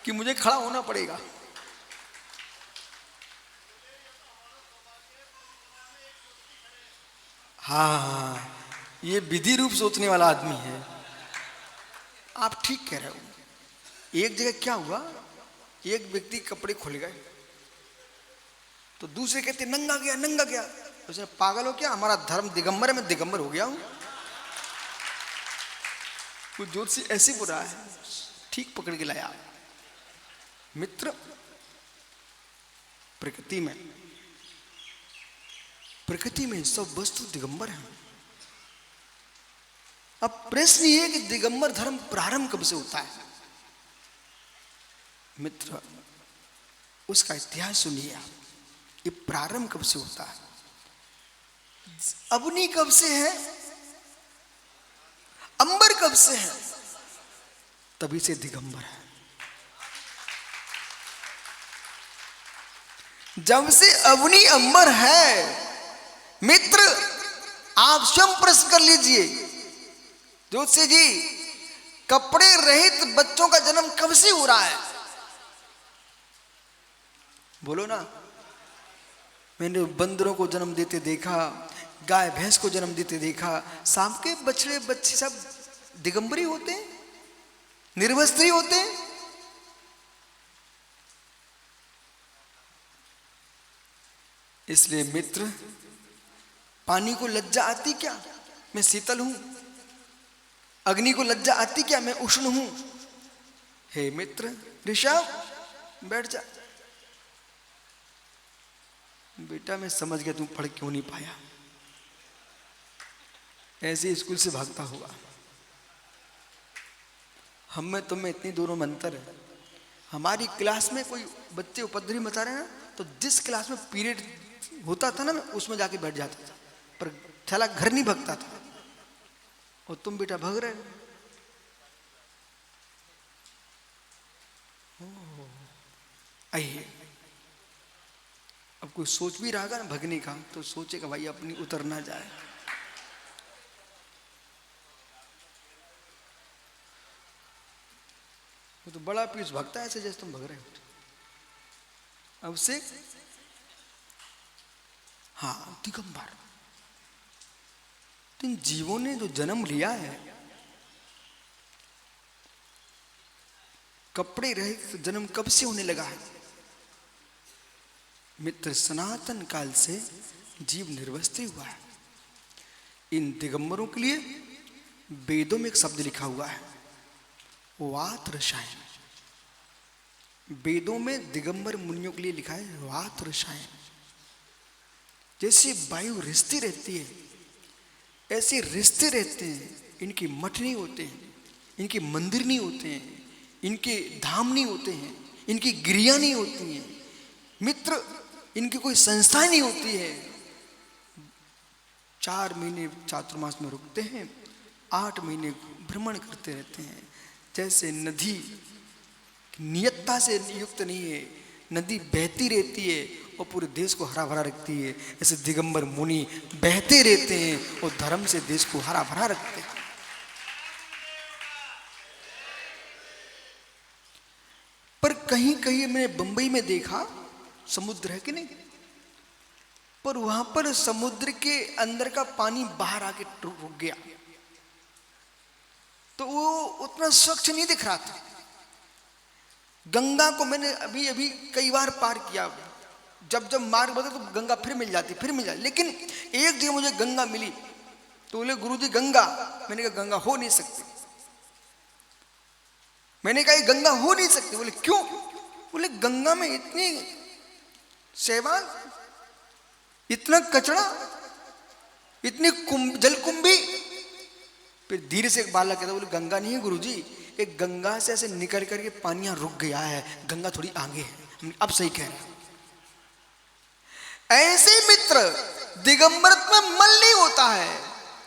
कि मुझे खड़ा होना पड़ेगा। हाँ, ये विधि रूप सोचने वाला आदमी है। आप ठीक कह रहे हो। एक जगह क्या हुआ, एक व्यक्ति कपड़े खुल गए तो दूसरे कहते नंगा गया नंगा गया। उसने पागल हो क्या, हमारा धर्म दिगंबर है, मैं दिगंबर हो गया हूं। वो ज्योतिषी ऐसे बोल रहा है, ठीक पकड़ के लाया। मित्र प्रकृति में सब वस्तु दिगंबर है। अब प्रश्न ये है कि दिगंबर धर्म प्रारंभ कब से होता है? मित्र उसका इतिहास सुनिए आप, ये प्रारंभ कब से होता है? अग्नि कब से है, अंबर कब से है, तभी से दिगंबर है। जब से अग्नि अंबर है मित्र, आप स्वयं प्रश्न कर लीजिए ज्योतिषी जी, कपड़े रहित बच्चों का जन्म कब से हो रहा है? बोलो ना। मैंने बंदरों को जन्म देते देखा, गाय भैंस को जन्म देते देखा, सांप के बछड़े बच्चे सब दिगंबरी होते हैं, निर्वस्त्री होते हैं। इसलिए मित्र पानी को लज्जा आती क्या, मैं शीतल हूं? अग्नि को लज्जा आती क्या, मैं उष्ण हूं? हे मित्र ऋषभ बैठ जा। बेटा मैं समझ गया तुम पढ़ क्यों नहीं पाया, ऐसे स्कूल से भागता होगा। हम में तुम में इतनी दोनों में अंतर है। हमारी क्लास में कोई बच्चे उपद्रवी मचा रहे हैं ना, तो जिस क्लास में पीरियड होता था ना मैं उसमें जाके बैठ जाता था, पर थैला घर नहीं भगता था। और तुम बेटा भग रहे हो। आइए अब अब कोई सोच भी रहा ना भगने का तो सोचेगा भाई अपनी उतर ना जाए। वो तो बड़ा पीस भगता है ऐसे जैसे तुम भग रहे हो। अब से हाँ दिगंबर, तो इन जीवों ने जो जन्म लिया है, कपड़े रहित जन्म कब से होने लगा है मित्र? सनातन काल से जीव निर्वस्त्र हुआ है। इन दिगंबरों के लिए वेदों में एक शब्द लिखा हुआ है, वात रसायन। वेदों में दिगंबर मुनियों के लिए लिखा है वात रसायन। जैसे वायु रिश्ते रहती है ऐसे रिश्ते रहते हैं। इनके मठ नहीं होते हैं, इनके मंदिर नहीं होते हैं, इनके धाम नहीं होते हैं, इनकी गिरिया नहीं होती हैं मित्र, इनकी कोई संस्था नहीं होती है। 4 महीने चातुर्मास में रुकते हैं, 8 महीने भ्रमण करते रहते हैं। जैसे नदी नियतता से युक्त नहीं है, नदी बहती रहती है और पूरे देश को हरा भरा रखती है, ऐसे दिगंबर मुनि बहते रहते हैं और धर्म से देश को हरा भरा रखते हैं। पर कहीं कहीं मैंने बंबई में देखा, समुद्र है कि नहीं, पर वहां पर समुद्र के अंदर का पानी बाहर आके रुक गया, तो वो उतना स्वच्छ नहीं दिख रहा था। गंगा को मैंने अभी अभी कई बार पार किया, जब जब मार्ग बदले तो गंगा फिर मिल जाती, लेकिन एक जगह मुझे गंगा मिली तो बोले गुरुजी गंगा, मैंने कहा गंगा हो नहीं सकती। मैंने कहा गंगा हो नहीं सकती, बोले क्यों? बोले गंगा में इतनी शैवाल, इतना कचरा, इतनी जलकुंभी। फिर धीरे से एक बालक कहता, बोले गंगा नहीं है गुरुजी, एक गंगा से ऐसे निकल करके पानी यहाँ रुक गया है, गंगा थोड़ी आगे है। अब सही कह रहे। ऐसे मित्र दिगंबरत्व में मल नहीं होता है,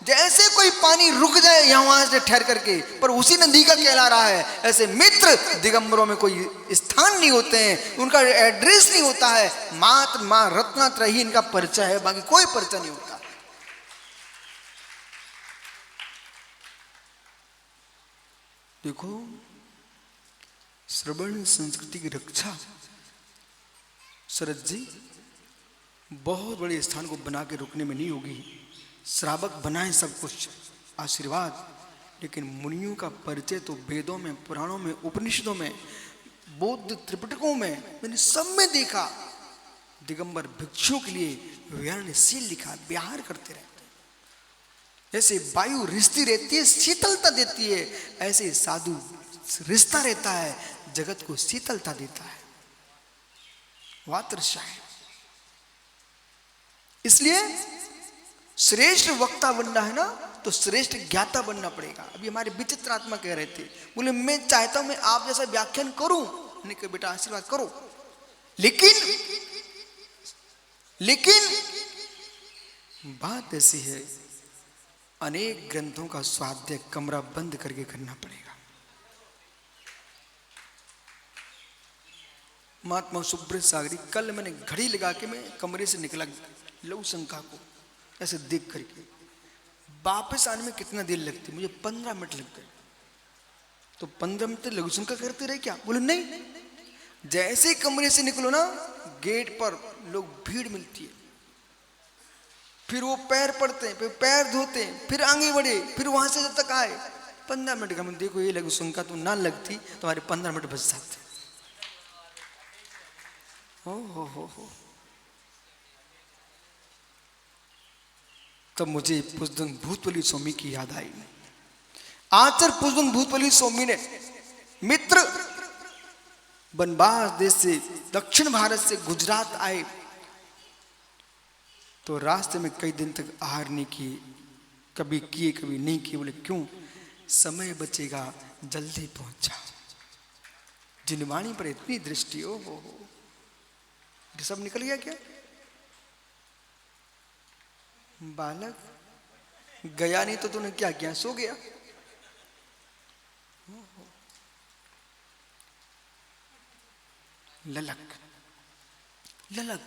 जैसे कोई पानी रुक जाए यहाँ वहां से ठहर करके पर उसी नदी का कहला रहा है, ऐसे मित्र दिगंबरों में कोई स्थान नहीं होते हैं, उनका एड्रेस नहीं होता है। मात्र मां रत्नात्रयी इनका परिचय है, बाकी कोई परिचय नहीं होता। देखो श्रवण संस्कृति की रक्षा शरद जी बहुत बड़े स्थान को बना के रुकने में नहीं होगी। श्रावक बनाए सब कुछ आशीर्वाद, लेकिन मुनियों का परिचय तो वेदों में, पुराणों में, उपनिषदों में, बौद्ध त्रिपिटकों में, मैंने सब में देखा। दिगंबर भिक्षुओं के लिए विहरणशील लिखा, विहार करते रहते। जैसे वायु रिश्ती रहती है, शीतलता देती है, ऐसे साधु रिश्ता रहता है, जगत को शीतलता देता है। वात्रशाय। इसलिए श्रेष्ठ वक्ता बनना है ना तो श्रेष्ठ ज्ञाता बनना पड़ेगा। अभी हमारे विचित्र आत्मा कह रहे थे, बोले मैं चाहता हूं मैं आप जैसा व्याख्यान करूं। मैंने कहा बेटा आशीर्वाद करो, लेकिन बात ऐसी है, अनेक ग्रंथों का स्वाध्याय कमरा बंद करके करना पड़ेगा। महात्मा सुब्रत सागरी, कल मैंने घड़ी लगा के मैं कमरे से निकला लघु शंका को ऐसे देख करके, वापस आने में कितना देर लगती? मुझे 15 मिनट लग गए। तो 15 मिनट लघु शंका करते रहे क्या? बोले नहीं, जैसे ही कमरे से निकलो ना गेट पर लोग भीड़ मिलती है, फिर वो पैर पड़ते हैं, फिर पैर धोते हैं, फिर आगे बढ़े, फिर वहां से जब तक आए 15 मिनट का। मैं देखो ये लघु शंका तो ना लगती तो हमारे 15 मिनट बच जाते। हो तब मुझे पुष्पन भूतपल्ली स्वामी की याद आई। आचार्य पुष्पन भूतपल्ली स्वामी ने मित्र बनवास देश से दक्षिण भारत से गुजरात आए तो रास्ते में कई दिन तक आहार नहीं किए, कभी किए कभी नहीं किए। बोले क्यों? समय बचेगा, जल्दी पहुंच जाओ। जिनवाणी पर इतनी दृष्टि हो ये सब निकल गया क्या? बालक गया नहीं तो तूने क्या किया? सो गया। ललक ललक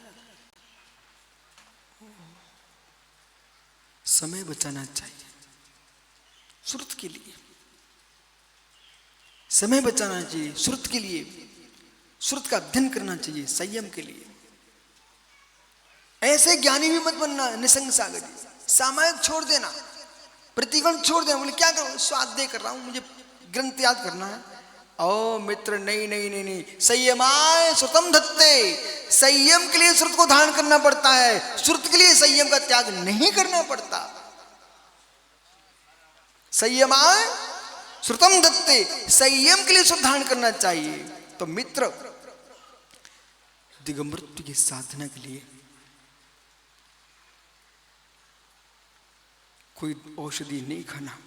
समय बचाना चाहिए श्रुत के लिए, समय बचाना चाहिए श्रुत के लिए, श्रुत का अध्ययन करना चाहिए संयम के लिए। ऐसे ज्ञानी भी मत बनना निसंग सागर जी, सामायिक छोड़ देना, प्रतिगण छोड़ देना। बोले क्या करूं, स्वाध्याय कर रहा हूं, मुझे ग्रंथ याद करना है। ओ मित्र, नहीं नहीं नहीं नहीं, संयमाय श्रुतम धत्ते, संयम के लिए श्रुत को धारण करना पड़ता है, श्रुत के लिए संयम का त्याग नहीं करना पड़ता। संयमाय श्रुतम दत्ते, संयम के लिए श्रुत धारण करना चाहिए। तो मित्र, दिगंबरत्व की साधना के लिए कोई औषधि नहीं खाना,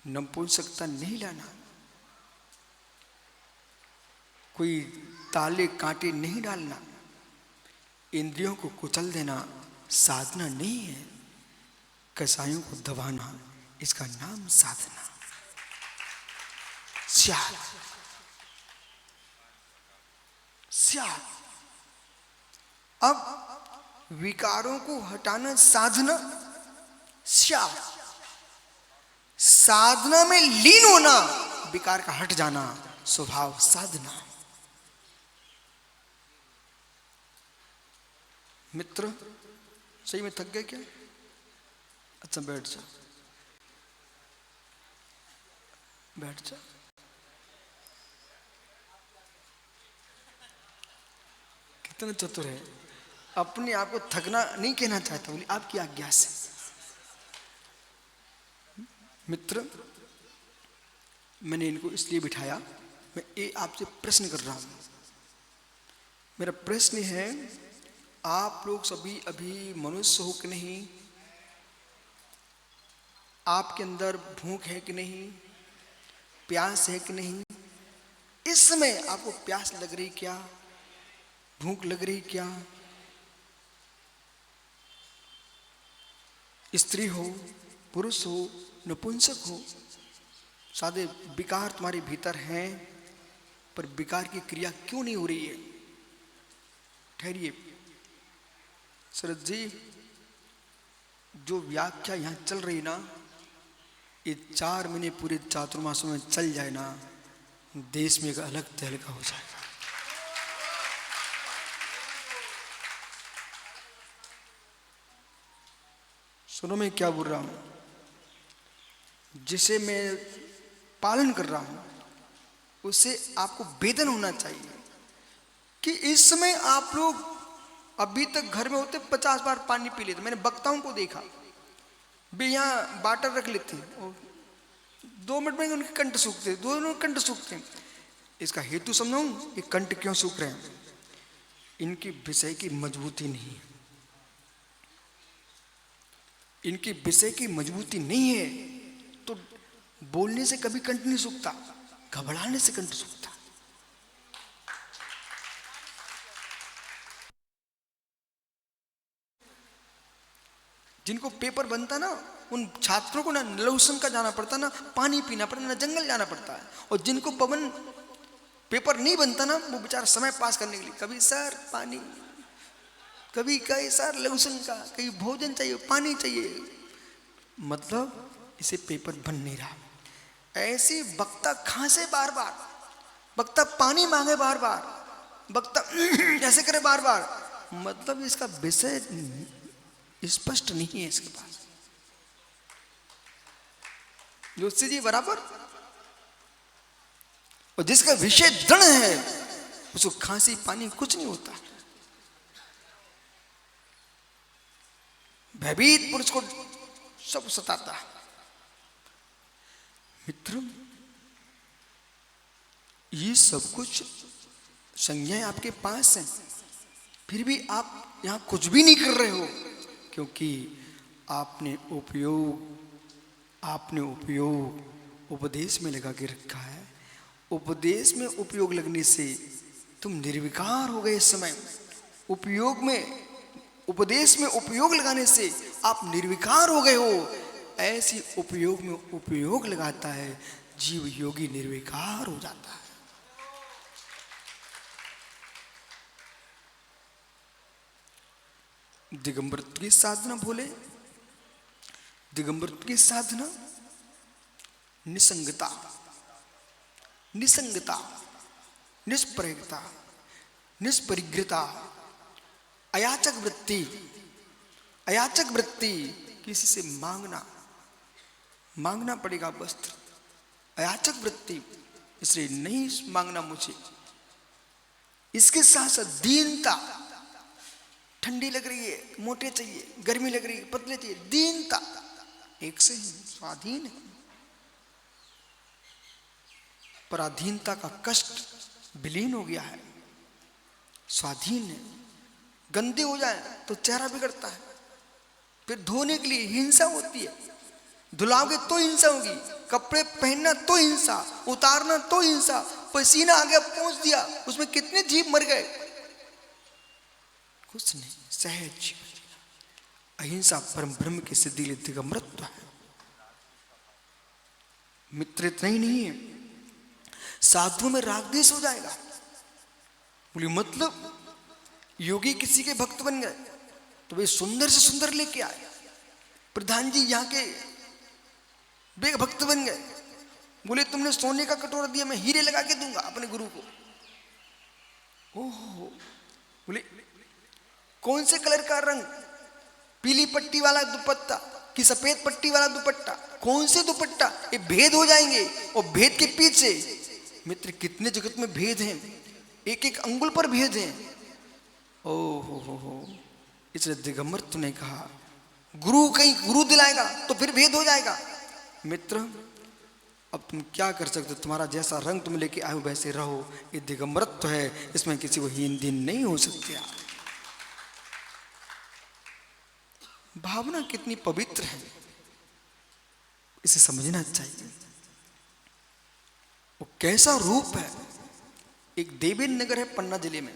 नपुंसकता नहीं लाना, कोई ताले कांटे नहीं डालना, इंद्रियों को कुचल देना साधना नहीं है। कसायों को दबाना, इसका नाम साधना। स्याद स्याद। अब विकारों को हटाना साधना, स्याद। साधना में लीन होना, विकार का हट जाना स्वभाव साधना। मित्र, सही में थक गए क्या? अच्छा बैठ जा, बैठ जा। कितने चतुर है, अपने आप को थकना नहीं कहना चाहता, बोली आपकी आज्ञा से। मित्र, मैंने इनको इसलिए बिठाया, मैं ये आपसे प्रश्न कर रहा हूं। मेरा प्रश्न है, आप लोग सभी अभी मनुष्य हो कि नहीं? आपके अंदर भूख है कि नहीं? प्यास है कि नहीं? इस समय आपको प्यास लग रही क्या? भूख लग रही क्या? स्त्री हो, पुरुष हो, नपुंसक हो, सादे विकार तुम्हारे भीतर हैं, पर विकार की क्रिया क्यों नहीं हो रही है? ठहरिए शरद जी, जो व्याख्या यहां चल रही ना, ये 4 महीने पूरे चातुर्मासों में चल जाए ना, देश में एक अलग तहलका हो जाएगा। सुनो मैं क्या बोल रहा हूं, जिसे मैं पालन कर रहा हूं उससे आपको वेदन होना चाहिए कि इस समय आप लोग अभी तक घर में होते 50 बार पानी पी लेते। मैंने वक्ताओं को देखा भी यहाँ बाटर रख लेते और 2 मिनट में उनके कंठ सूखते, 2 मिनट कंठ सूखते। इसका हेतु समझाऊं, ये कंठ क्यों सूख रहे हैं? इनकी विषय की मजबूती नहीं, इनकी विषय की मजबूती नहीं है तो बोलने से कभी कंठ नहीं सूखता, घबराने से कंठ सूखता। जिनको पेपर बनता ना, उन छात्रों को ना नलौसन का जाना पड़ता, ना पानी पीना पड़ता, ना जंगल जाना पड़ता है। और जिनको पवन पेपर नहीं बनता ना, वो बेचारा समय पास करने के लिए कभी सर पानी, कभी कहीं सर लहसुन का, कहीं भोजन चाहिए, पानी चाहिए, मतलब इसे पेपर बन नहीं रहा। ऐसी वक्ता खांसे बार बार, वक्ता पानी मांगे बार बार, वक्ता ऐसे करे बार बार, मतलब इसका विषय स्पष्ट नहीं है इसके पास। जोशी जी बराबर। और जिसका विषय दृढ़ है उसको खांसी पानी कुछ नहीं होता। भयभीत पुरुष को सब सताता है। मित्र, ये सब कुछ संज्ञाएं आपके पास हैं, फिर भी आप यहां कुछ भी नहीं कर रहे हो, क्योंकि आपने उपयोग उपदेश में लगा के रखा है। उपदेश में उपयोग लगने से तुम निर्विकार हो गए। इस समय उपदेश में उपयोग लगाने से आप निर्विकार हो गए हो। ऐसी उपयोग में उपयोग लगाता है, जीव योगी निर्विकार हो जाता है। दिगंबरत्व की साधना भोले, दिगंबरत्व की साधना निसंगता, निसंगता, निष्प्रयता, निष्परिग्रता, अयाचक वृत्ति, अयाचक वृत्ति, किसी से मांगना, मांगना पड़ेगा वस्त्र, अयाचक वृत्ति, इसलिए नहीं मांगना मुझे। इसके साथ साथ दीनता, ठंडी लग रही है मोटे चाहिए, गर्मी लग रही है पतले चाहिए, दीनता, एक से ही स्वाधीन है। पराधीनता का कष्ट विलीन हो गया है, स्वाधीन है। गंदे हो जाए तो चेहरा बिगड़ता है, फिर धोने के लिए हिंसा होती है, धुलाओगे तो हिंसा होगी, कपड़े पहनना तो हिंसा, उतारना तो हिंसा, पसीना आ गया पहुंच दिया, उसमें कितने जीव मर गए, कुछ नहीं, सहज अहिंसा परम ब्रह्म की सिद्धि लिए दिगंबरत्व है। मित्र इतना ही नहीं है, साधुओं में राग द्वेष हो जाएगा। बोली मतलब योगी किसी के भक्त बन गए तो वे सुंदर से सुंदर लेके आए, प्रधान जी यहाँ के बेग भक्त बन गए, बोले तुमने सोने का कटोरा दिया, मैं हीरे लगा के दूंगा अपने गुरु को। ओहो, बोले कौन से कलर का रंग, पीली पट्टी वाला दुपट्टा कि सफेद पट्टी वाला दुपट्टा, कौन से दुपट्टा, ये भेद हो जाएंगे। और भेद के पीछे मित्र कितने जगत में भेद हैं, एक एक अंगुल पर भेद हैं। ओ हो, इसलिए दिगंबरत्व ने कहा गुरु कहीं गुरु दिलाएगा तो फिर भेद हो जाएगा। मित्र अब तुम क्या कर सकते हो, तुम्हारा जैसा रंग तुम लेके आए हो वैसे रहो, ये दिगंबरत्व है, इसमें किसी को हीन दीन नहीं हो सकते। भावना कितनी पवित्र है, इसे समझना चाहिए। वो कैसा रूप है। एक देवेंद्र नगर है पन्ना जिले में,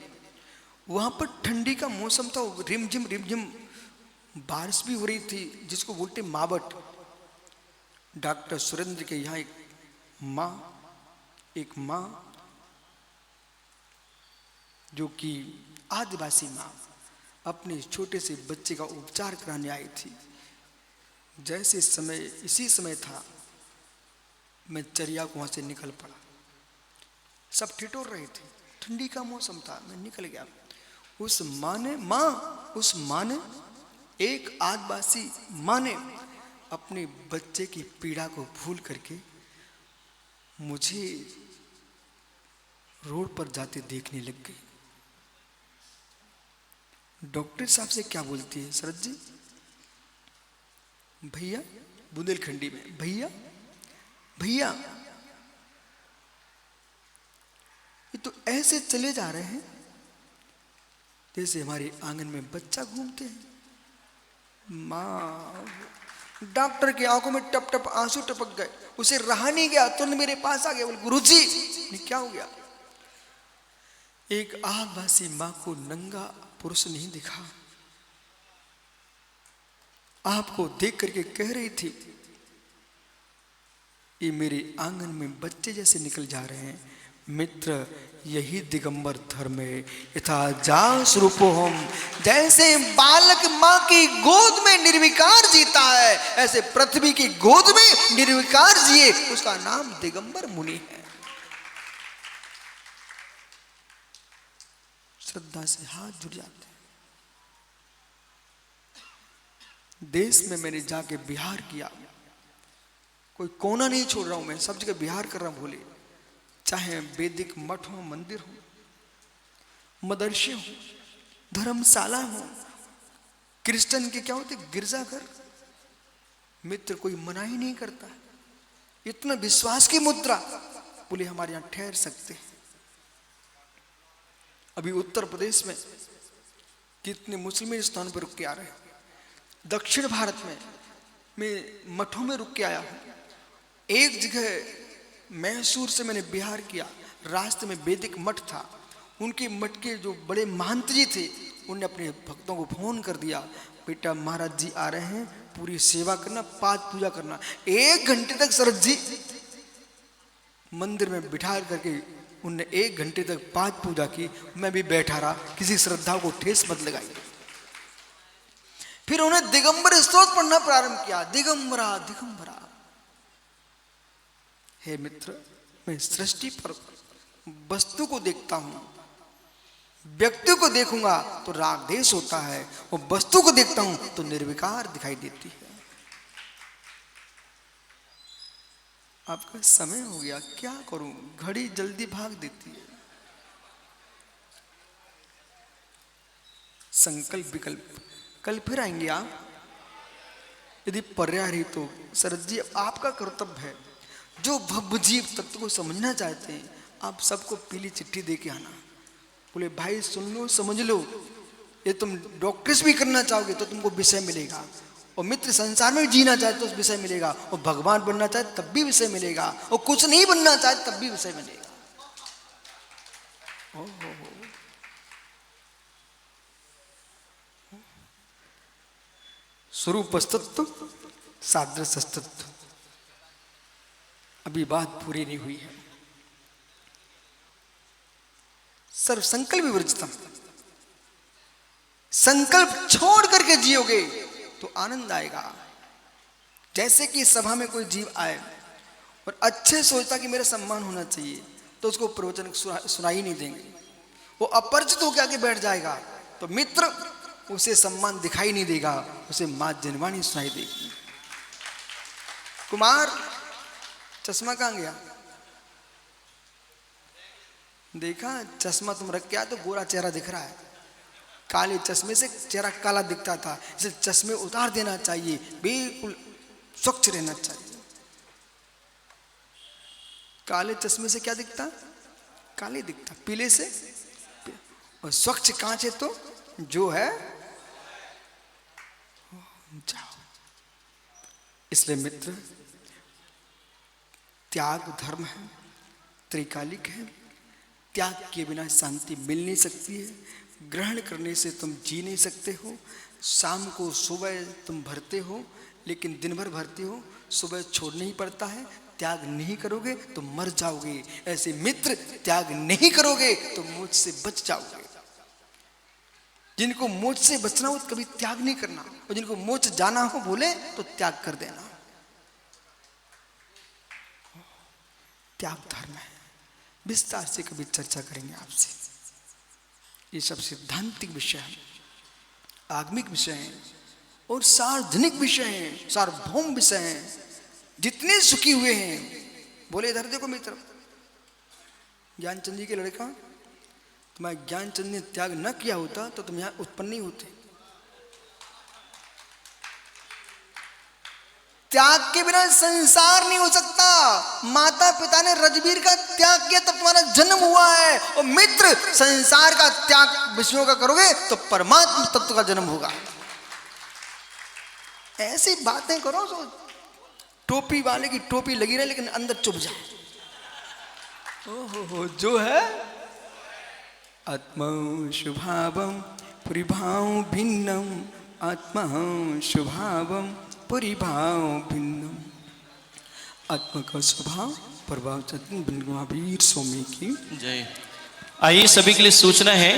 वहां पर ठंडी का मौसम था, रिमझिम रिमझिम बारिश भी हो रही थी, जिसको बोलते मावट। डॉक्टर सुरेंद्र के यहाँ एक माँ जो कि आदिवासी माँ अपने छोटे से बच्चे का उपचार कराने आई थी। जैसे समय इसी समय था, मैं चरिया को वहां से निकल पड़ा, सब ठिठुर रहे थे, ठंडी का मौसम था, मैं निकल गया। उस माँ ने एक आदिवासी माँ ने अपने बच्चे की पीड़ा को भूल करके मुझे रोड पर जाते देखने लग गई। डॉक्टर साहब से क्या बोलती है, शरद जी भैया, बुंदेलखंडी में भैया भैया, ये तो ऐसे चले जा रहे हैं जैसे हमारे आंगन में बच्चा घूमते हैं। माँ, डॉक्टर की आंखों में टप टप आंसू टपक गए, उसे रहा नहीं गया, तुरंत मेरे पास आ गया, बोले गुरुजी क्या हो गया। एक आदिवासी माँ को नंगा पुरुष नहीं दिखा, आपको देख करके कह रही थी ये मेरे आंगन में बच्चे जैसे निकल जा रहे हैं। मित्र यही दिगंबर धर्म है। यथा जा स्वरूपो हम, जैसे बालक माँ की गोद में निर्विकार जीता है, ऐसे पृथ्वी की गोद में निर्विकार जिए, उसका नाम दिगंबर मुनि है। श्रद्धा से हाथ जुड़ जाते हैं। देश में मैंने जाके बिहार किया, कोई कोना नहीं छोड़ रहा हूं मैं, सब जगह बिहार कर रहा हूं। भोले चाहे वैदिक मठ हो, मंदिर हो, मदरसे हो, धर्मशाला हो, क्रिश्चियन के क्या होते गिरजाघर, मित्र कोई मना ही नहीं करता। इतना विश्वास की मुद्रा, बोले हमारे यहां ठहर सकते हैं। अभी उत्तर प्रदेश में कितने मुस्लिम स्थान पर रुक के आ रहे हैं। दक्षिण भारत में मैं मठों में रुक के आया हूं। एक जगह मैसूर से मैंने बिहार किया, रास्ते में वैदिक मठ था, उनके मठ के जो बड़े महंत जी थे उन्होंने अपने भक्तों को फोन कर दिया, बेटा महाराज जी आ रहे हैं, पूरी सेवा करना, पाठ पूजा करना। 1 घंटे तक शरद जी मंदिर में बिठा करके उनने 1 घंटे तक पाठ पूजा की। मैं भी बैठा रहा, किसी श्रद्धा को ठेस मत लगाई। फिर उन्हें दिगंबर स्तोत्र पढ़ना प्रारंभ किया, दिगंबरा दिगंबरा। हे मित्र, मैं सृष्टि पर वस्तु को देखता हूं, व्यक्ति को देखूंगा तो राग देश होता है, और वस्तु को देखता हूं तो निर्विकार दिखाई देती है। आपका समय हो गया, क्या करूं, घड़ी जल्दी भाग देती है। संकल्प विकल्प, कल फिर आएंगे आप, यदि पर्याय तो शरद जी आपका कर्तव्य है, जो भव जीव तत्व को समझना चाहते हैं आप सबको पीली चिट्ठी दे के आना, बोले भाई सुन लो समझ लो, ये तुम डॉक्टर्स भी करना चाहोगे तो तुमको विषय मिलेगा, और मित्र संसार में जीना चाहे तो उस विषय मिलेगा, और भगवान बनना चाहे तब भी विषय मिलेगा, और कुछ नहीं बनना चाहे तब भी विषय मिलेगा। स्वरूपस्तत्व सादृश्यस्तत्व, अभी बात पूरी नहीं हुई है। सर्व संकल्प विवर्जितम, संकल्प छोड़ करके जियोगे तो आनंद आएगा। जैसे कि सभा में कोई जीव आए और अच्छे सोचता कि मेरा सम्मान होना चाहिए, तो उसको प्रवचन सुनाई नहीं देंगे, वो अपरिचित होकर आके बैठ जाएगा, तो मित्र उसे सम्मान दिखाई नहीं देगा, उसे मां जनवाणी सुनाई देगी। कुमार चश्मा कहां गया, देखा चश्मा तुम रख के आए तो गोरा चेहरा दिख रहा है, काले चश्मे से चेहरा काला दिखता था, इसे चश्मे उतार देना चाहिए, बिल्कुल स्वच्छ रहना चाहिए। काले चश्मे से क्या दिखता, काले दिखता, पीले से, और स्वच्छ कांच है तो जो है जाओ। इसलिए मित्र त्याग धर्म है, त्रिकालिक है, त्याग के बिना शांति मिल नहीं सकती है, ग्रहण करने से तुम जी नहीं सकते हो। शाम को सुबह तुम भरते हो लेकिन दिन भर भरते हो, सुबह छोड़ना ही पड़ता है, त्याग नहीं करोगे तो मर जाओगे। ऐसे मित्र त्याग नहीं करोगे तो मोक्ष से बच जाओगे। जिनको मोक्ष से बचना हो कभी त्याग नहीं करना, और जिनको मोक्ष जाना हो बोले तो त्याग कर देना। त्याग धर्म है, विस्तार से कभी चर्चा करेंगे आपसे। ये सब सिद्धांतिक विषय है, आगमिक विषय है और सार्वजनिक विषय है, सार्वभौम विषय है। जितने सुखी हुए हैं, बोले इधर देखो मित्र, ज्ञानचंद जी के लड़का, तुम्हारे ज्ञानचंद ने त्याग न किया होता तो तुम यहां उत्पन्न नहीं होते। त्याग के बिना संसार नहीं हो सकता। माता पिता ने रजबीर का त्याग किया तो तुम्हारा जन्म हुआ है, और मित्र संसार का त्याग विषयों का करोगे तो परमात्मा तत्व का जन्म होगा। ऐसी बातें करो तो टोपी वाले की टोपी लगी रहे लेकिन अंदर चुभ जाए। ओहो जो है आत्मा शुभावम परिभाव भिन्नम, आत्मा शुभावम परिभाव भिन्नम। आत्मा का स्वभाव प्रभाव चतुर स्वामी की जय। आइए सभी के लिए सूचना है